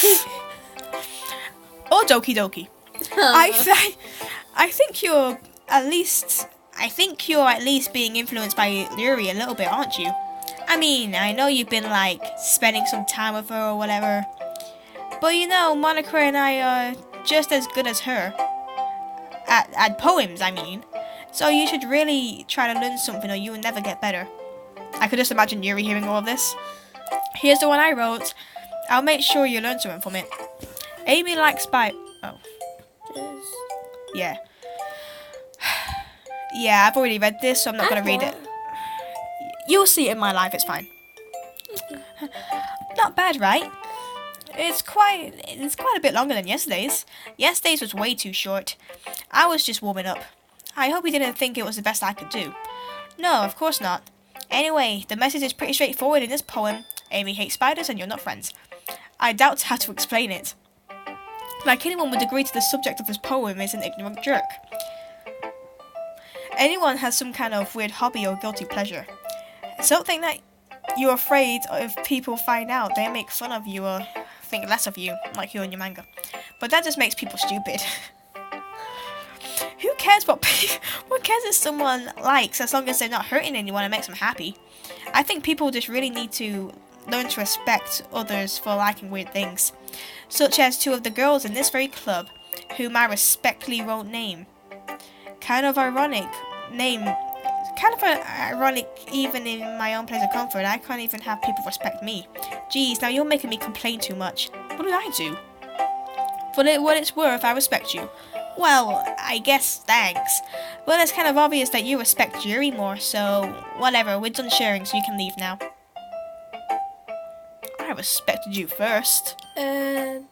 Or Doki Doki. I think you're at least being influenced by Yuri a little bit, aren't you? I mean, I know you've been like spending some time with her or whatever, but you know, Monica and I are just as good as her at poems. I mean, so you should really try to learn something, or you will never get better. I could just imagine Yuri hearing all of this. Here's the one I wrote. I'll make sure you learn something from it. Amy likes Oh, yeah. Yeah, I've already read this, so I'm not going to read it. You'll see it in my life, it's fine. Not bad, right? It's quite a bit longer than yesterday's. Yesterday's was way too short. I was just warming up. I hope you didn't think it was the best I could do. No, of course not. Anyway, the message is pretty straightforward in this poem. Amy hates spiders and you're not friends. I doubt how to explain it. Like anyone would agree to the subject of this poem is an ignorant jerk. Anyone has some kind of weird hobby or guilty pleasure. Something that you're afraid if people find out, they make fun of you or think less of you, like you and your manga. But that just makes people stupid. Who cares what cares if someone likes, as long as they're not hurting anyone and makes them happy? I think people just really need to learn to respect others for liking weird things, such as two of the girls in this very club, whom I respectfully won't name. Kind of ironic even in my own place of comfort. I can't even have people respect me. Geez, now you're making me complain too much. What did I do? For what it's worth, I respect you. Well, I guess thanks. But it's kind of obvious that you respect Yuri more, so whatever, we're done sharing, so you can leave now. I respected you first. You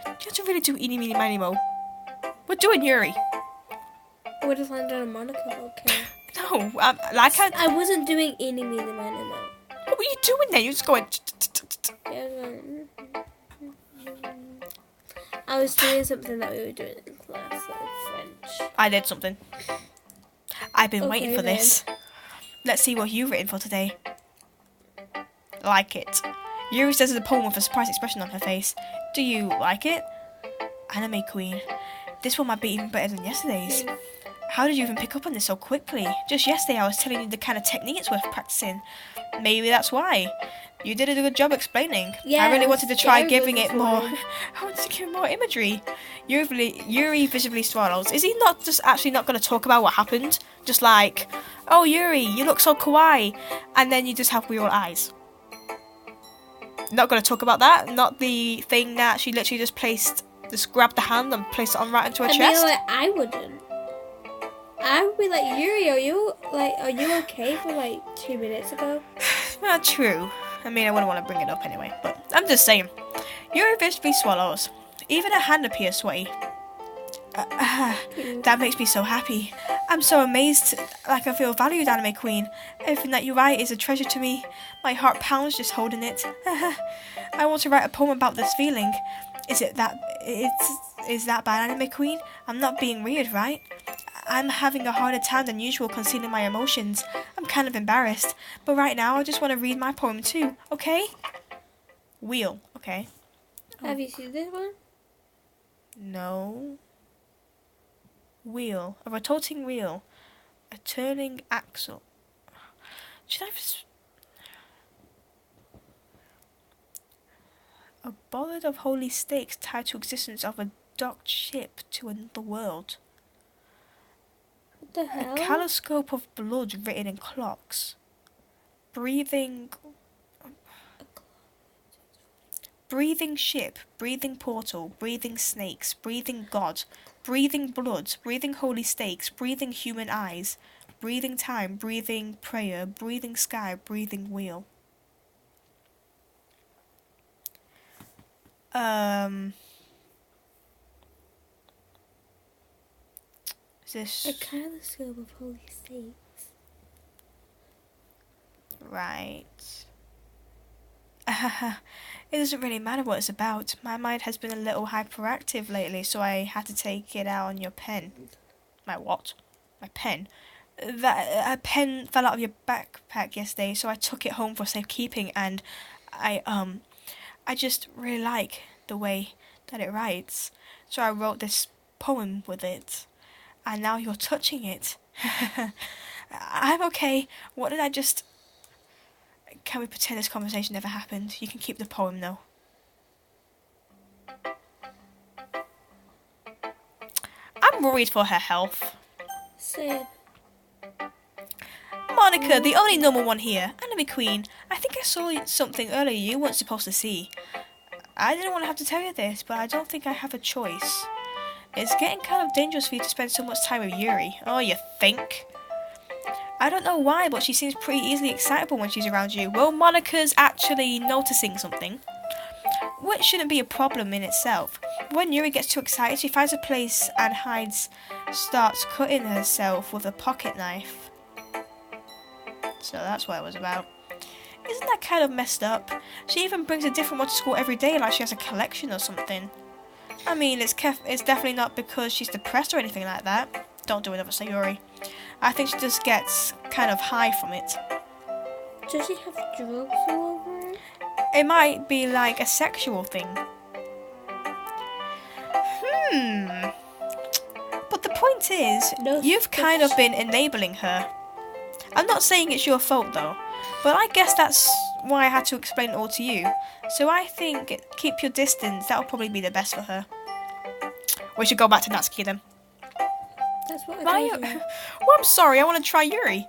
have to really do eeny meeny miny mo. We're doing Yuri. I would have landed on Monica, okay. No, I wasn't doing eeny meeny miny mo. What were you doing there? You just going... I was doing something that we were doing in class, like French. I did something. I've been waiting for then. this. Let's see what you've written for today. Like it. Yuri says the poem with a surprised expression on her face. Do you like it? Anime Queen. This one might be even better than yesterday's. How did you even pick up on this so quickly? Just yesterday I was telling you the kind of technique it's worth practicing. Maybe that's why. You did a good job explaining. Yeah, I really wanted to try Gary giving was it more... fine. I wanted to give it more imagery. Yuri visibly swallows. Is he not just actually not going to talk about what happened? Just like, oh Yuri, you look so kawaii. And then you just have weird eyes. Not going to talk about that? Not the thing that she literally just grabbed the hand and placed it on right into her And chest? you know what? I wouldn't. I would be like, Yuri, are you okay for like 2 minutes ago? Well, true. I mean, I wouldn't want to bring it up anyway, but I'm just saying. Yuri visibly swallows. Even her hand appears sweaty. That makes me so happy. I'm so amazed, like I feel valued, Anime Queen. Everything that you write is a treasure to me. My heart pounds just holding it. I want to write a poem about this feeling. Is that bad, Anime Queen? I'm not being weird, right? I'm having a harder time than usual concealing my emotions. I'm kind of embarrassed. But right now, I just want to read my poem too, okay? Wheel, okay. Have you seen this one? No. Wheel. A rotating wheel. A turning axle. Should I... A bollard of holy stakes tied to existence of a docked ship to another world. What the A hell? kaleidoscope of blood written in clocks. Breathing ship, breathing portal, breathing snakes, breathing god, breathing blood, breathing holy stakes, breathing human eyes, breathing time, breathing prayer, breathing sky, breathing wheel. Is this A kaleidoscope of holy stakes. right? It doesn't really matter what it's about. My mind has been a little hyperactive lately, so I had to take it out on your pen. My what? My pen? A pen fell out of your backpack yesterday, so I took it home for safekeeping, and I I just really like the way that it writes. So I wrote this poem with it. And now you're touching it. I'm okay. What did I just... Can we pretend this conversation never happened? You can keep the poem though. I'm worried for her health. Same. Monica, the only normal one here. Enemy Queen. I think I saw something earlier you weren't supposed to see. I didn't want to have to tell you this, but I don't think I have a choice. It's getting kind of dangerous for you to spend so much time with Yuri. Oh, you think? I don't know why, but she seems pretty easily excitable when she's around you. Well, Monica's actually noticing something, which shouldn't be a problem in itself. When Yuri gets too excited, she finds a place and hides, starts cutting herself with a pocket knife. So that's what it was about. Isn't that kind of messed up? She even brings a different one to school every day like she has a collection or something. I mean, it's definitely not because she's depressed or anything like that. Don't do another Sayori. I think she just gets kind of high from it. Does she have drugs all over her? It might be like a sexual thing. But the point is, No, you've kind of been enabling her. I'm not saying it's your fault though, but I guess that's why I had to explain it all to you. So I think keep your distance, that'll probably be the best for her. We should go back to Natsuki then. That's what I While told you- you. Well, I'm sorry, I want to try Yuri.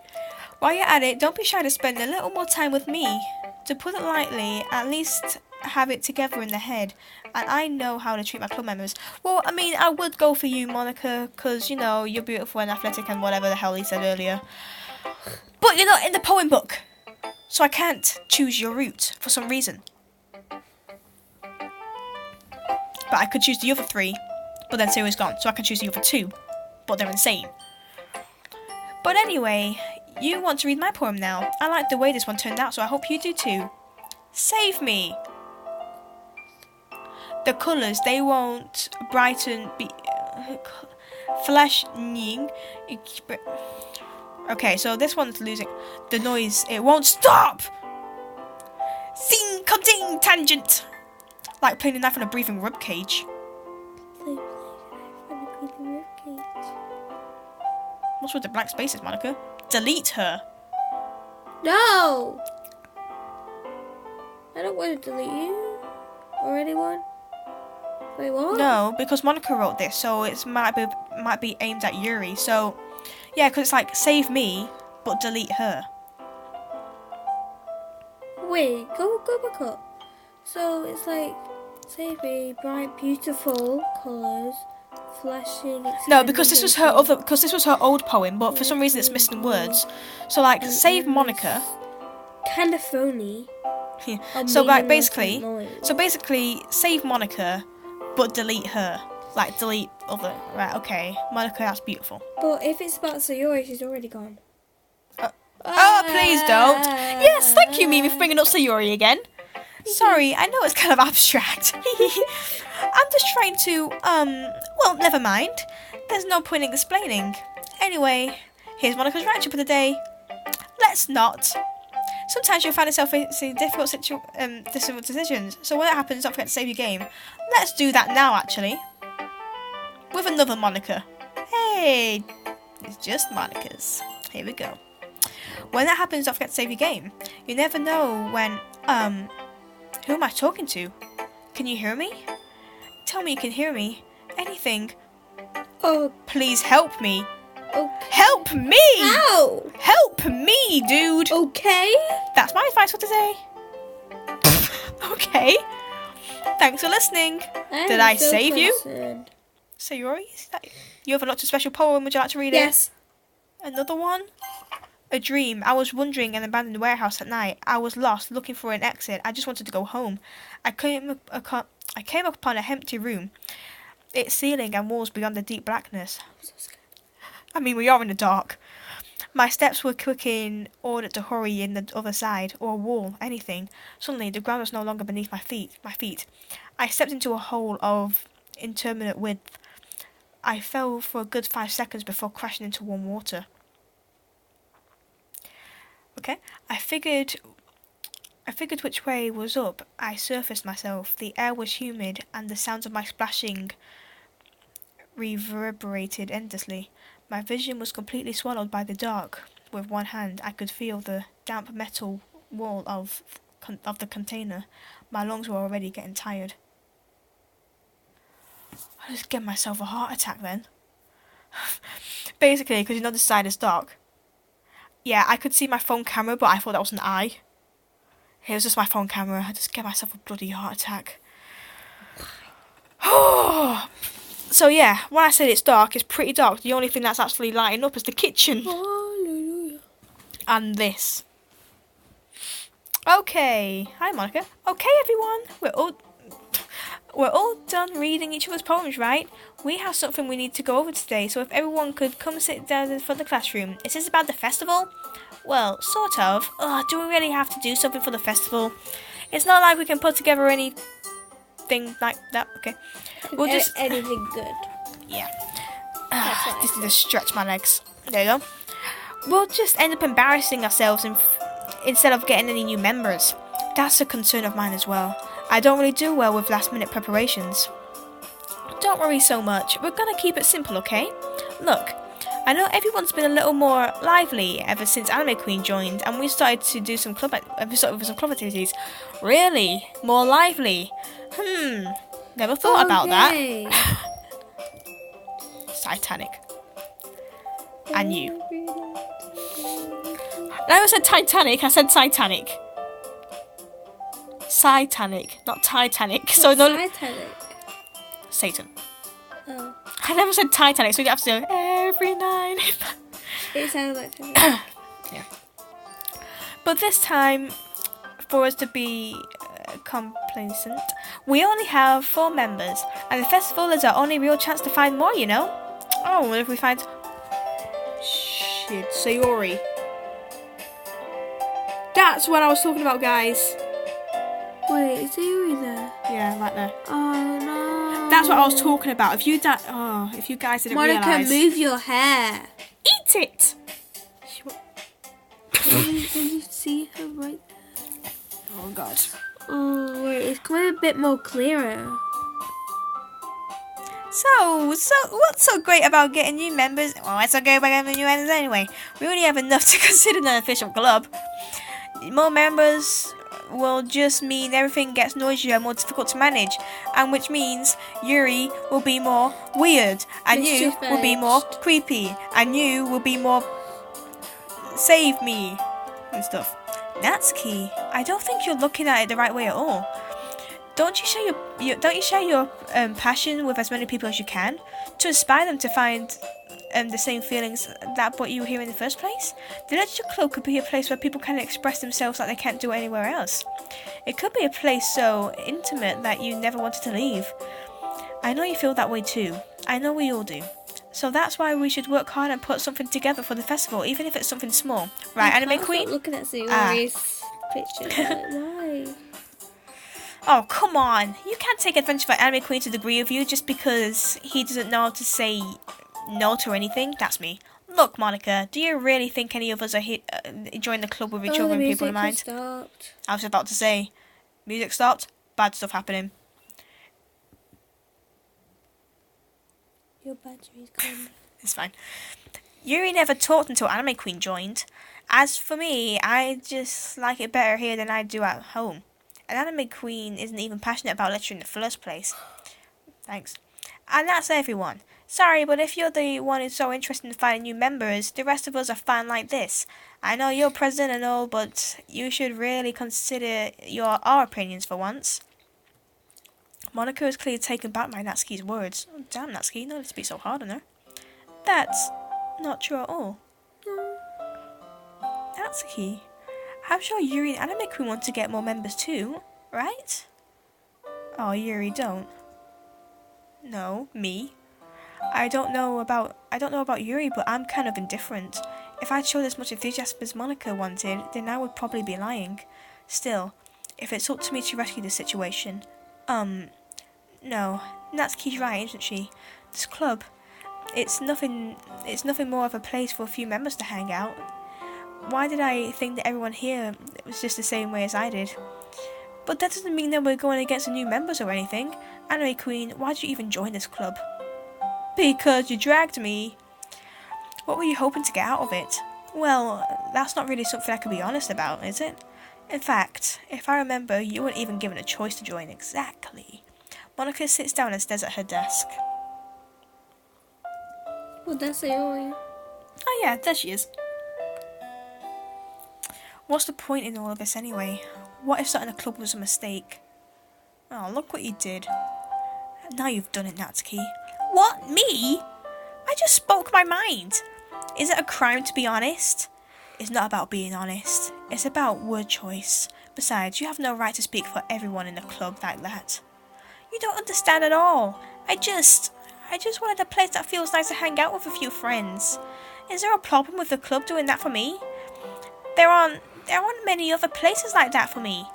While you're at it, don't be shy to spend a little more time with me. To put it lightly, at least have it together in the head. And I know how to treat my club members. Well, I mean, I would go for you, Monica, because, you know, you're beautiful and athletic and whatever the hell he said earlier. But you're not in the poem book. So I can't choose your route for some reason. But I could choose the other three, but then Sayori's gone. So I can choose the other two, but they're insane. But anyway, you want to read my poem now. I like the way this one turned out, so I hope you do too. Save me! The colours, they won't brighten... flashing... Okay, so this one's losing... The noise, it won't stop! Sing, cutting, tangent! Like playing a knife on a breathing ribcage. What's with the blank spaces, Monica? Delete her. No! I don't want to delete you. Or anyone. Wait, what? No, because Monica wrote this, so it might be aimed at Yuri. So, yeah, because it's like, save me, but delete her. Wait, go back up. So it's like, save me, bright, beautiful colours, flashing. No, because this was her old poem, but for some reason it's missing words. So like, save Monica. Kind of phony. So like, basically, save Monica, but delete her. Like, delete other. Right, okay. Monica, that's beautiful. But if it's about Sayori, she's already gone. Oh, please don't. Yes, thank you, Mimi, for bringing up Sayori again. Sorry, I know it's kind of abstract. I'm just trying to, well, never mind. There's no point in explaining. Anyway, here's Monica's write-up for the day. Let's not. Sometimes you'll find yourself facing difficult decisions, so when that happens, don't forget to save your game. Let's do that now, actually. With another Monica. Hey, it's just Monica's. Here we go. When that happens, don't forget to save your game. You never know when, who am I talking to? Can you hear me? Tell me you can hear me. Anything. Oh, Please help me. okay. Help me! Ow! Help me, dude! Okay. That's my advice for today. Okay. Thanks for listening. Did I save you? Sayori, you have a lot of special poem. Would you like to read Yes. it? Another one? A dream. I was wandering an abandoned warehouse at night. I was lost, looking for an exit. I just wanted to go home. I came upon a empty room. Its ceiling and walls beyond the deep blackness. I'm so scared. I mean, we are in the dark. My steps were quick in order to hurry in the other side, or a wall, anything. Suddenly, the ground was no longer beneath my feet. I stepped into a hole of interminate width. I fell for a good 5 seconds before crashing into warm water. Okay, I figured I figured which way was up. I surfaced myself. The air was humid, and the sounds of my splashing reverberated endlessly. My vision was completely swallowed by the dark. With one hand, I could feel the damp metal wall of the container. My lungs were already getting tired. I just get myself a heart attack then. Basically, because the side is dark. Yeah, I could see my phone camera, but I thought that was an eye. It was just my phone camera. I just get myself a bloody heart attack. So yeah, when I said it's dark, it's pretty dark. The only thing that's actually lighting up is the kitchen. Hallelujah. And this. Okay. Hi, Monica. Okay, everyone. We're all done reading each other's poems, right? We have something we need to go over today, so if everyone could come sit down in front of the classroom. Is this about the festival? Well, sort of. Do we really have to do something for the festival? It's not like we can put together anything like that. Okay. We'll just... anything good. Yeah. That's Just need to stretch my legs. There you go. We'll just end up embarrassing ourselves instead of getting any new members. That's a concern of mine as well. I don't really do well with last-minute preparations. Don't worry so much. We're gonna keep it simple, okay? Look, I know everyone's been a little more lively ever since Anime Queen joined, and we started to do some club activities. Really? More lively? Never thought about that. Titanic. And you. I never said Titanic, I said Titanic. Titanic, not Titanic. So no. Titanic. Satan. Oh. I never said Titanic, so you have to do every night. It sounded like Titanic. Yeah. But this time, for us to be complacent, we only have 4 members, and the festival is our only real chance to find more, you know? Oh, what if we find... Shit, Sayori. That's what I was talking about, guys. Wait, is Sayori there? Yeah, right there. Oh no. That's what I was talking about. If you guys didn't Monica, realise... move your hair. Eat it! Can you see her right there? Oh, God. Oh, wait, it's coming a bit more clearer. So what's so great about getting new members? Well, what's so great about getting new members anyway? We already have enough to consider an official club. More members will just mean everything gets noisier and more difficult to manage, and which means Yuri will be more weird, and you will be more creepy, and you will be more save me and stuff. Natsuki, I don't think you're looking at it the right way at all. Don't you share your passion with as many people as you can to inspire them to find the same feelings that brought you here in the first place? The Literature Club could be a place where people can express themselves like they can't do it anywhere else. It could be a place so intimate that you never wanted to leave. I know you feel that way too. I know we all do. So that's why we should work hard and put something together for the festival, even if it's something small. Right, Anime Queen? Looking at Sayori's picture. Why? Oh, come on. You can't take advantage of Anime Queen to agree with you just because he doesn't know how to say no to anything. That's me. Look, Monica, do you really think any of us are join the club with your children people in mind? Stopped. I was about to say, music stopped, bad stuff happening. Your battery's gone. It's fine. Yuri never talked until Anime Queen joined. As for me, I just like it better here than I do at home. And Anime Queen isn't even passionate about literature in the first place. Thanks. And that's everyone. Sorry, but if you're the one who's so interested in finding new members, the rest of us are fine like this. I know you're president and all, but you should really consider our opinions for once. Monica is clearly taken back by Natsuki's words. Oh, damn, Natsuki, no need to be so hard on her. That's not true at all. Natsuki, I'm sure Yuri and Anime Queen want to get more members too, right? Oh, Yuri, don't. No, me. I don't know about Yuri, but I'm kind of indifferent. If I'd showed as much enthusiasm as Monica wanted, then I would probably be lying. Still, if it's up to me to rescue the situation, no, Natsuki's right, isn't she? This club, it's nothing more of a place for a few members to hang out. why did I think that everyone here was just the same way as I did? But that doesn't mean that we're going against the new members or anything. Anime Queen, why did you even join this club? Because you dragged me. What were you hoping to get out of it? Well, that's not really something I can be honest about, is it? In fact, if I remember, you weren't even given a choice to join. Exactly. Monica sits down and stares at her desk. Well, that's Sayori. Oh yeah, there she is. What's the point in all of this anyway? What if starting a club was a mistake? Oh, look what you did. Now you've done it, Natsuki. What? Me? I just spoke my mind. Is it a crime to be honest? It's not about being honest. It's about word choice. Besides, you have no right to speak for everyone in the club like that. You don't understand at all. I just wanted a place that feels nice to hang out with a few friends. Is there a problem with the club doing that for me? There aren't many other places like that for me.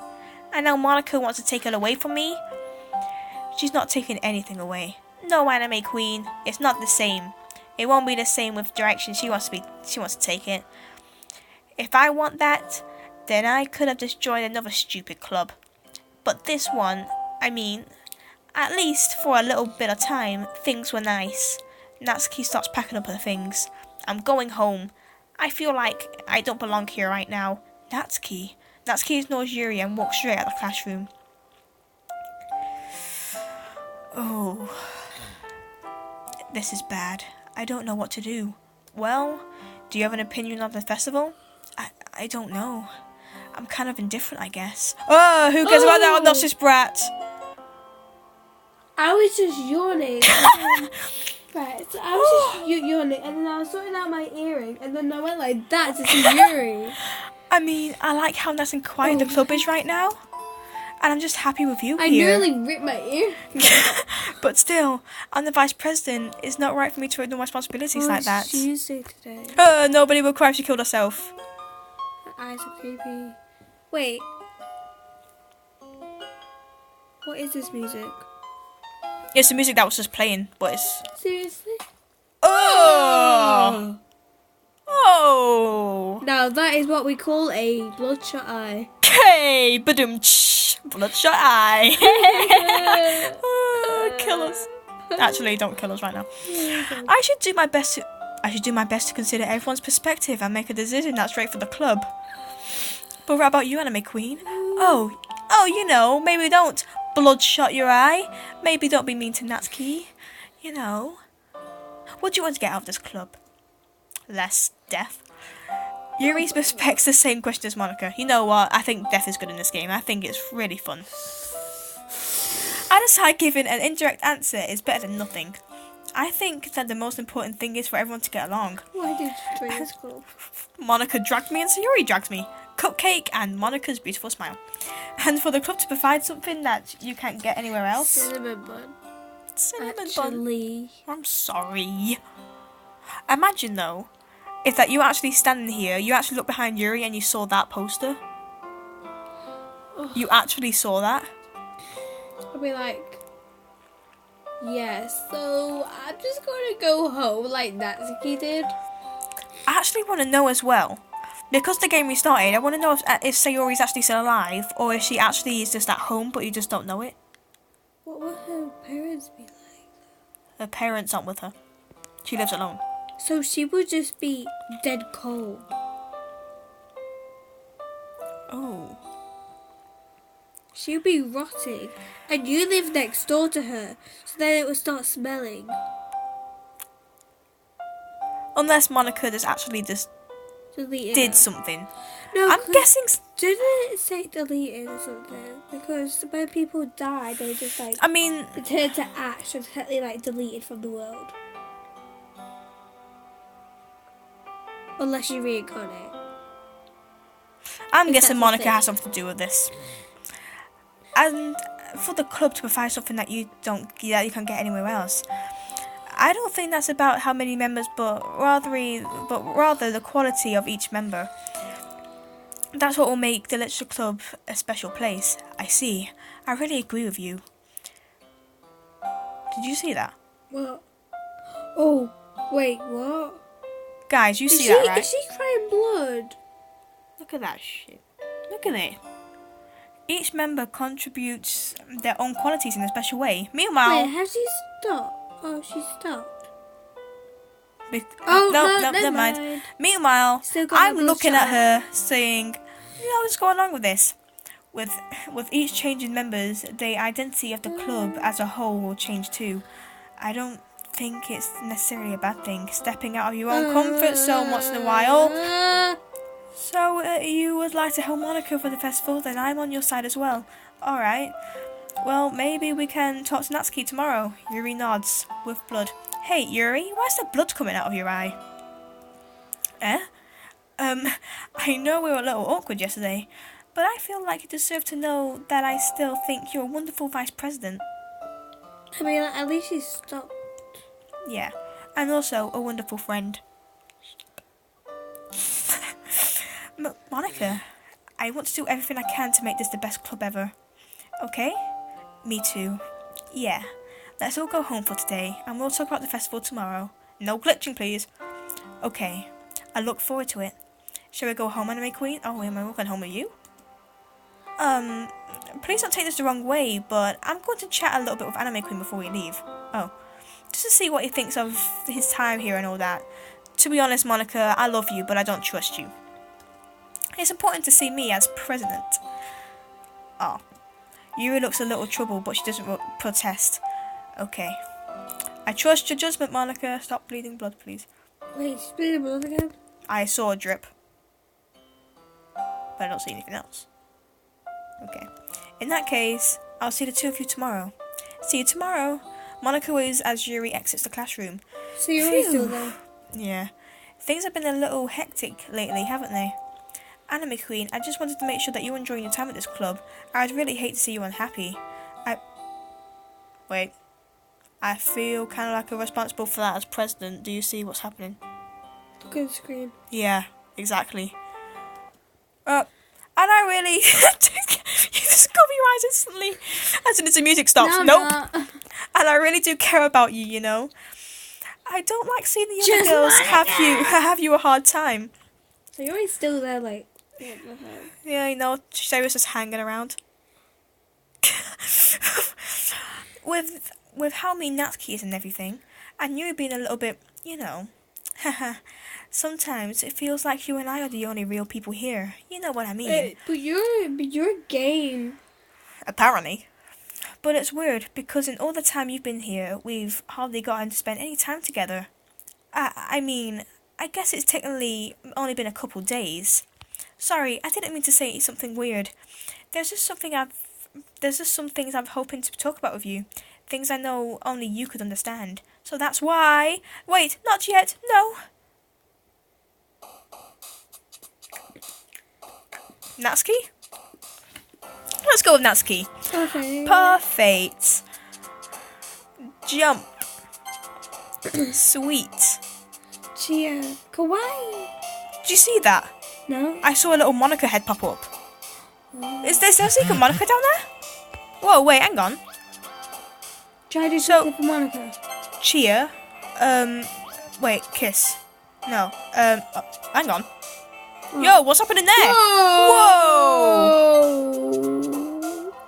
And now Monica wants to take it away from me. She's not taking anything away. No, Anime Queen, it's not the same. It won't be the same with direction she wants to take it. If I want that, then I could have just joined another stupid club. But this one, I mean, at least for a little bit of time, things were nice. Natsuki starts packing up her things. I'm going home. I feel like I don't belong here right now. Natsuki ignores Yuri and walks straight out of the classroom. Oh, this is bad. I don't know what to do. Well, do you have an opinion on the festival? I don't know. I'm kind of indifferent, I guess. Oh, who cares about that obnoxious brat? I was just yawning. Right, so I was just yawning, and then I was sorting out my earring, and then I went like that to see Yuri. I mean, I like how nice and quiet the club is right now. And I'm just happy with you I here. nearly ripped my ear. But still, I'm the vice president. It's not right for me to ignore my responsibilities like that. What did you say today? Nobody will cry if she killed herself. Her eyes are creepy. Wait. What is this music? It's the music that was just playing, but it's... Seriously? Oh! Oh! Now that is what we call a bloodshot eye. Hey, badoom-tsh, bloodshot eye. Kill us. Actually, don't kill us right now. I should do my best to consider everyone's perspective and make a decision that's right for the club. But what about you, Anime Queen? Oh, you know, maybe don't bloodshot your eye. Maybe don't be mean to Natsuki. You know. What do you want to get out of this club? Less death? Yuri suspects the same question as Monica. You know what? I think death is good in this game. I think it's really fun. I decide giving an indirect answer is better than nothing. I think that the most important thing is for everyone to get along. Why did you join this club? Monica dragged me and Sayori dragged me. Cupcake and Monica's beautiful smile. And for the club to provide something that you can't get anywhere else. Cinnamon bun. Cinnamon bun. Actually. I'm sorry. Imagine though, if that you actually standing here, you actually look behind Yuri and you saw that poster. You actually saw that. I'll be like, yes, so I'm just gonna go home like Natsuki did. I actually want to know as well. Because the game restarted, I want to know if Sayori's actually still alive, or if she actually is just at home, but you just don't know it. What will her parents be like? Her parents aren't with her. She lives alone. So she would just be dead cold. Oh. She'd be rotting. And you live next door to her, so then it would start smelling. Unless Monica just actually just Delete did it. something. No, I'm 'cause guessing... didn't it say deleted or something? Because when people die, they just like... I mean... They turn to ash and technically like deleted from the world. Unless you reincarnate. I'm If guessing that's a Monica thing. has something to do with this. And for the club to provide something that you can't get anywhere else, I don't think that's about how many members, but rather the quality of each member. That's what will make the Literature Club a special place. I see. I really agree with you. Did you see that? What? Oh, wait, what? Guys, you see that, right? Is she crying blood? Look at that shit. Look at it. Each member contributes their own qualities in a special way. Meanwhile... Wait, has she stopped? Oh, she stopped. No, never mind. Meanwhile, Still got I'm my looking at bullshit. her saying, what's going on with this? With each change in members, the identity of the club as a whole will change too. I don't think it's necessarily a bad thing, stepping out of your own comfort zone once in a while. So, you would like to help Monica for the festival? Then I'm on your side as well. Alright. Well, maybe we can talk to Natsuki tomorrow. Yuri nods, with blood. Hey, Yuri, why's there blood coming out of your eye? I know we were a little awkward yesterday, but I feel like you deserve to know that I still think you're a wonderful vice president. I mean, at least she stopped. Yeah, and also a wonderful friend. Monica, I want to do everything I can to make this the best club ever. Okay? Me too. Yeah. Let's all go home for today, and we'll talk about the festival tomorrow. No glitching, please. Okay. I look forward to it. Shall we go home, Anime Queen? Oh, am I walking home with you? Please don't take this the wrong way, but I'm going to chat a little bit with Anime Queen before we leave. Oh. Just to see what he thinks of his time here and all that. To be honest, Monica, I love you, but I don't trust you. It's important to see me as president. Oh. Yuri looks a little troubled, but she doesn't protest. Okay. I trust your judgment, Monica. Stop bleeding blood, please. Wait, she's bleeding blood again? I saw a drip. But I don't see anything else. Okay. In that case, I'll see the two of you tomorrow. See you tomorrow. Monica waves as Yuri exits the classroom. So you're always still there? Yeah. Things have been a little hectic lately, haven't they? Anime Queen, I just wanted to make sure that you're enjoying your time at this club. I'd really hate to see you unhappy. Wait. I feel kind of like I'm responsible for that as president. Do you see what's happening? Look at the screen. Yeah, exactly. And I really... you just cover your eyes instantly as soon as the music stops. No, nope. not. And I really do care about you, you know. I don't like seeing the other Just girls Monica. have you a hard time. So you're always still there, like, what the hell? Yeah, you know, Sherry's just hanging around. With how mean Natsuki is and everything, and you being a little bit, you know, sometimes it feels like you and I are the only real people here. You know what I mean? But you're game. Apparently. But it's weird, because in all the time you've been here, we've hardly gotten to spend any time together. I mean, I guess it's technically only been a couple days. Sorry, I didn't mean to say something weird. There's just some things I'm hoping to talk about with you. Things I know only you could understand. So that's why... Wait, not yet, no! Natsuki? Let's go with Natsuki. Okay. Perfect. Jump. Sweet. Chia. Kawaii. Did you see that? No? I saw a little Monica head pop up. Is there a secret Monica down there? Whoa, wait, hang on. Try to So- so, for Monica. Chia. Wait, kiss. No. Hang on. Yo, what's happening there? Whoa!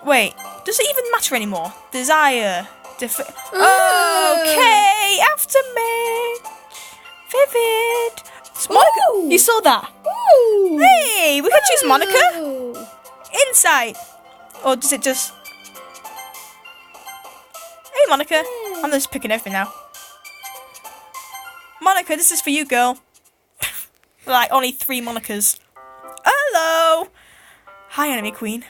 Wait, does it even matter anymore? Desire. Okay, after me. Vivid. It's Monica. Ooh. You saw that? Ooh. Hey, we can choose Monica. Ooh. Insight. Or does it just... Hey, Monica. I'm just picking everything now. Monica, this is for you, girl. Like, only 3 Monicas. Hello. Hi, Anime Queen.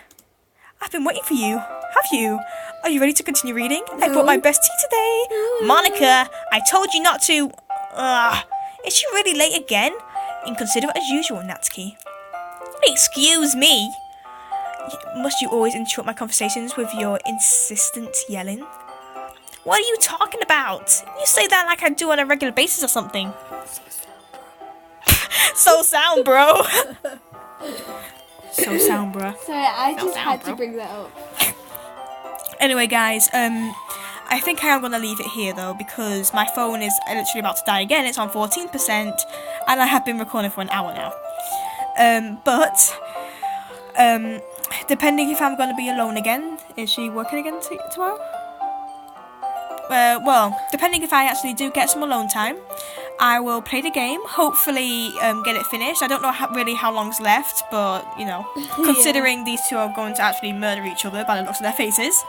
I've been waiting for you. Have you? Are you ready to continue reading? I brought my best tea today. Monica, I told you not to... is she really late again? Inconsiderate as usual, Natsuki. Excuse me. Must you always interrupt my conversations with your insistent yelling? What are you talking about? You say that like I do on a regular basis or something. So sound, bro. So sound, bro. Sorry, I just down, had bro. to bring that up. Anyway, guys, I think I am going to leave it here, though, because my phone is literally about to die again. It's on 14%, and I have been recording for an hour now. But depending if I'm going to be alone again, is she working again tomorrow? Well, depending if I actually do get some alone time, I will play the game, hopefully get it finished. I don't know really how long's left, but, you know, considering these two are going to actually murder each other by the looks of their faces.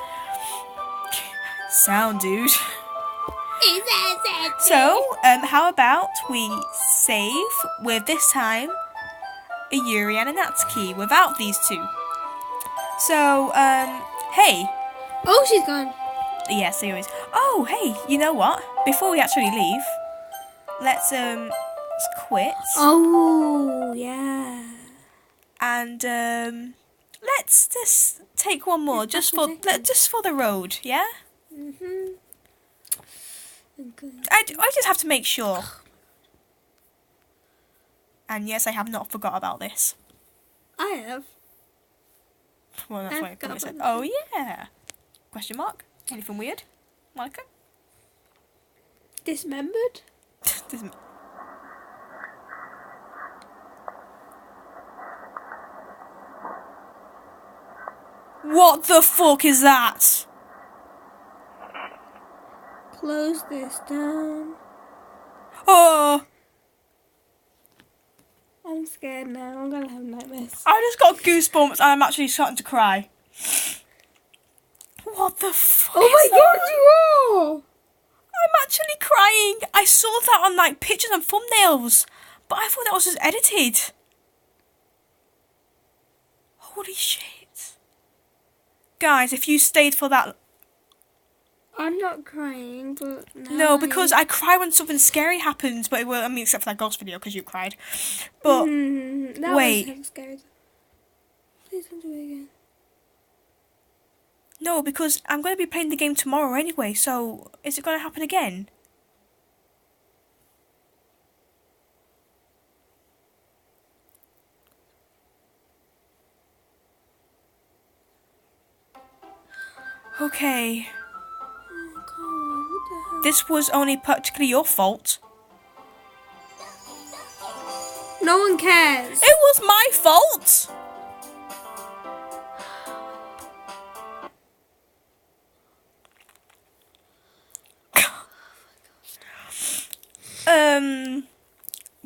Sound, dude. So, how about we save with this time a Yuri and a Natsuki without these two. So, hey. Oh, she's gone. Yes, always. Oh, hey, you know what? Before we actually leave, let's quit. Oh, yeah. And let's just take one more, just for the road, yeah? Mhm. Okay. I just have to make sure. And yes, I have not forgot about this. I have. Well, that's I why I forgot probably said. about Oh yeah. Question mark? Anything weird, Monica? Dismembered? What the fuck is that? Close this down. Oh, I'm scared now. I'm gonna have nightmares. I just got goosebumps and I'm actually starting to cry. What the fuck? Oh my god, you are! I'm actually crying. I saw that on like pictures and thumbnails, but I thought that was just edited. Holy shit. Guys, if you stayed for that... I'm not crying, but No, because I cry when something scary happens, but I mean, except for that ghost video, because you cried. But, that wait. was scary. Please don't do it again. no, because I'm going to be playing the game tomorrow anyway, so is it going to happen again? Okay. Oh god, what the hell? This was only practically your fault. No one cares. It was my fault!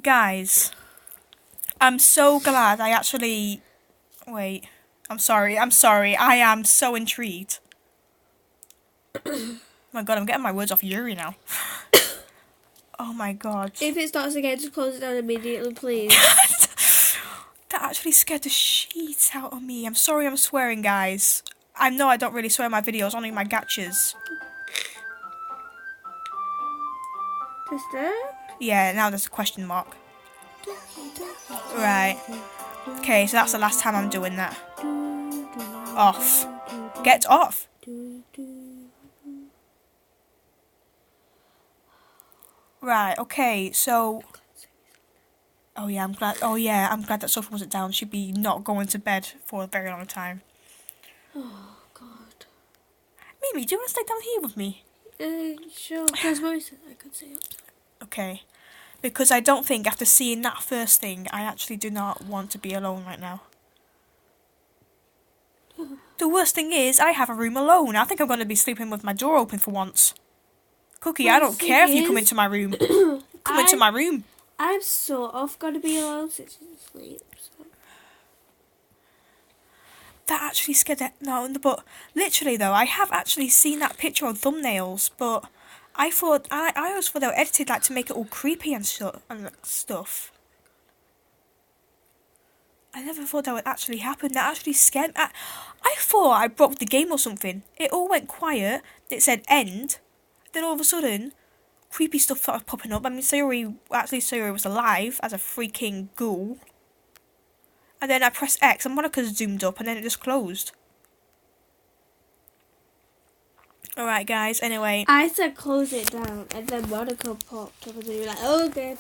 Guys, I'm so glad I actually... Wait, I'm sorry, I am so intrigued. Oh my god, I'm getting my words off Yuri now. Oh my god. If it starts again, just close it down immediately, please. That actually scared the sheets out of me. I'm sorry I'm swearing, guys. I know I don't really swear in my videos, only my gachas. Sister? Yeah, now there's a question mark. Right. Okay, so that's the last time I'm doing that. Off. Get off. Right, okay, so... I'm glad that Sophie wasn't down. She'd be not going to bed for a very long time. Oh god. Mimi, do you want to stay down here with me? Sure. Because Mummy said I could stay up. Okay. Because I don't think, after seeing that first thing, I actually do not want to be alone right now. The worst thing is, I have a room alone. I think I'm going to be sleeping with my door open for once. Cookie, I don't care if you come into my room. Come into my room. I'm sort of going to be alone since she's asleep. So. That actually scared that. No, but literally though, I have actually seen that picture on thumbnails, but I thought I always thought they were edited like to make it all creepy and stuff. I never thought that would actually happen. That actually scared me. I thought I broke the game or something. It all went quiet. It said end. Then all of a sudden, creepy stuff started popping up. I mean, Sayori was alive as a freaking ghoul. And then I pressed X and Monica zoomed up and then it just closed. Alright guys, anyway. I said close it down and then Monica popped up and then you were like, oh, okay.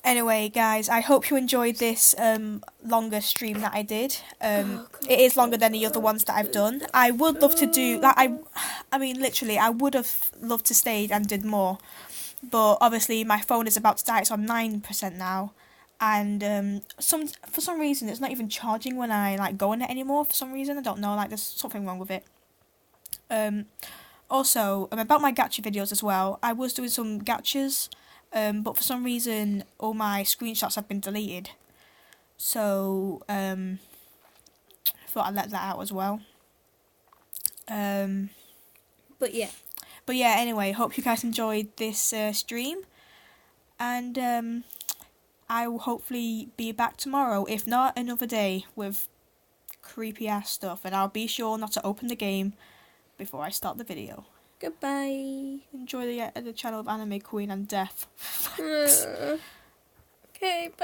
Anyway guys, I hope you enjoyed this longer stream that I did. It is longer than the other ones that I've done. I would love to do, I mean literally, I would have loved to stay and did more. But obviously my phone is about to die, it's on 9% now. and for some reason it's not even charging when I like go on it anymore. For some reason, I don't know, like there's something wrong with it. Also, about my gacha videos as well, I was doing some gachas, but for some reason all my screenshots have been deleted. So I thought I'd let that out as well. But yeah. But yeah, anyway, hope you guys enjoyed this stream, and I will hopefully be back tomorrow, if not another day, with creepy ass stuff, and I'll be sure not to open the game before I start the video. Goodbye. Enjoy the channel of Anime Queen and Death. Okay, bye.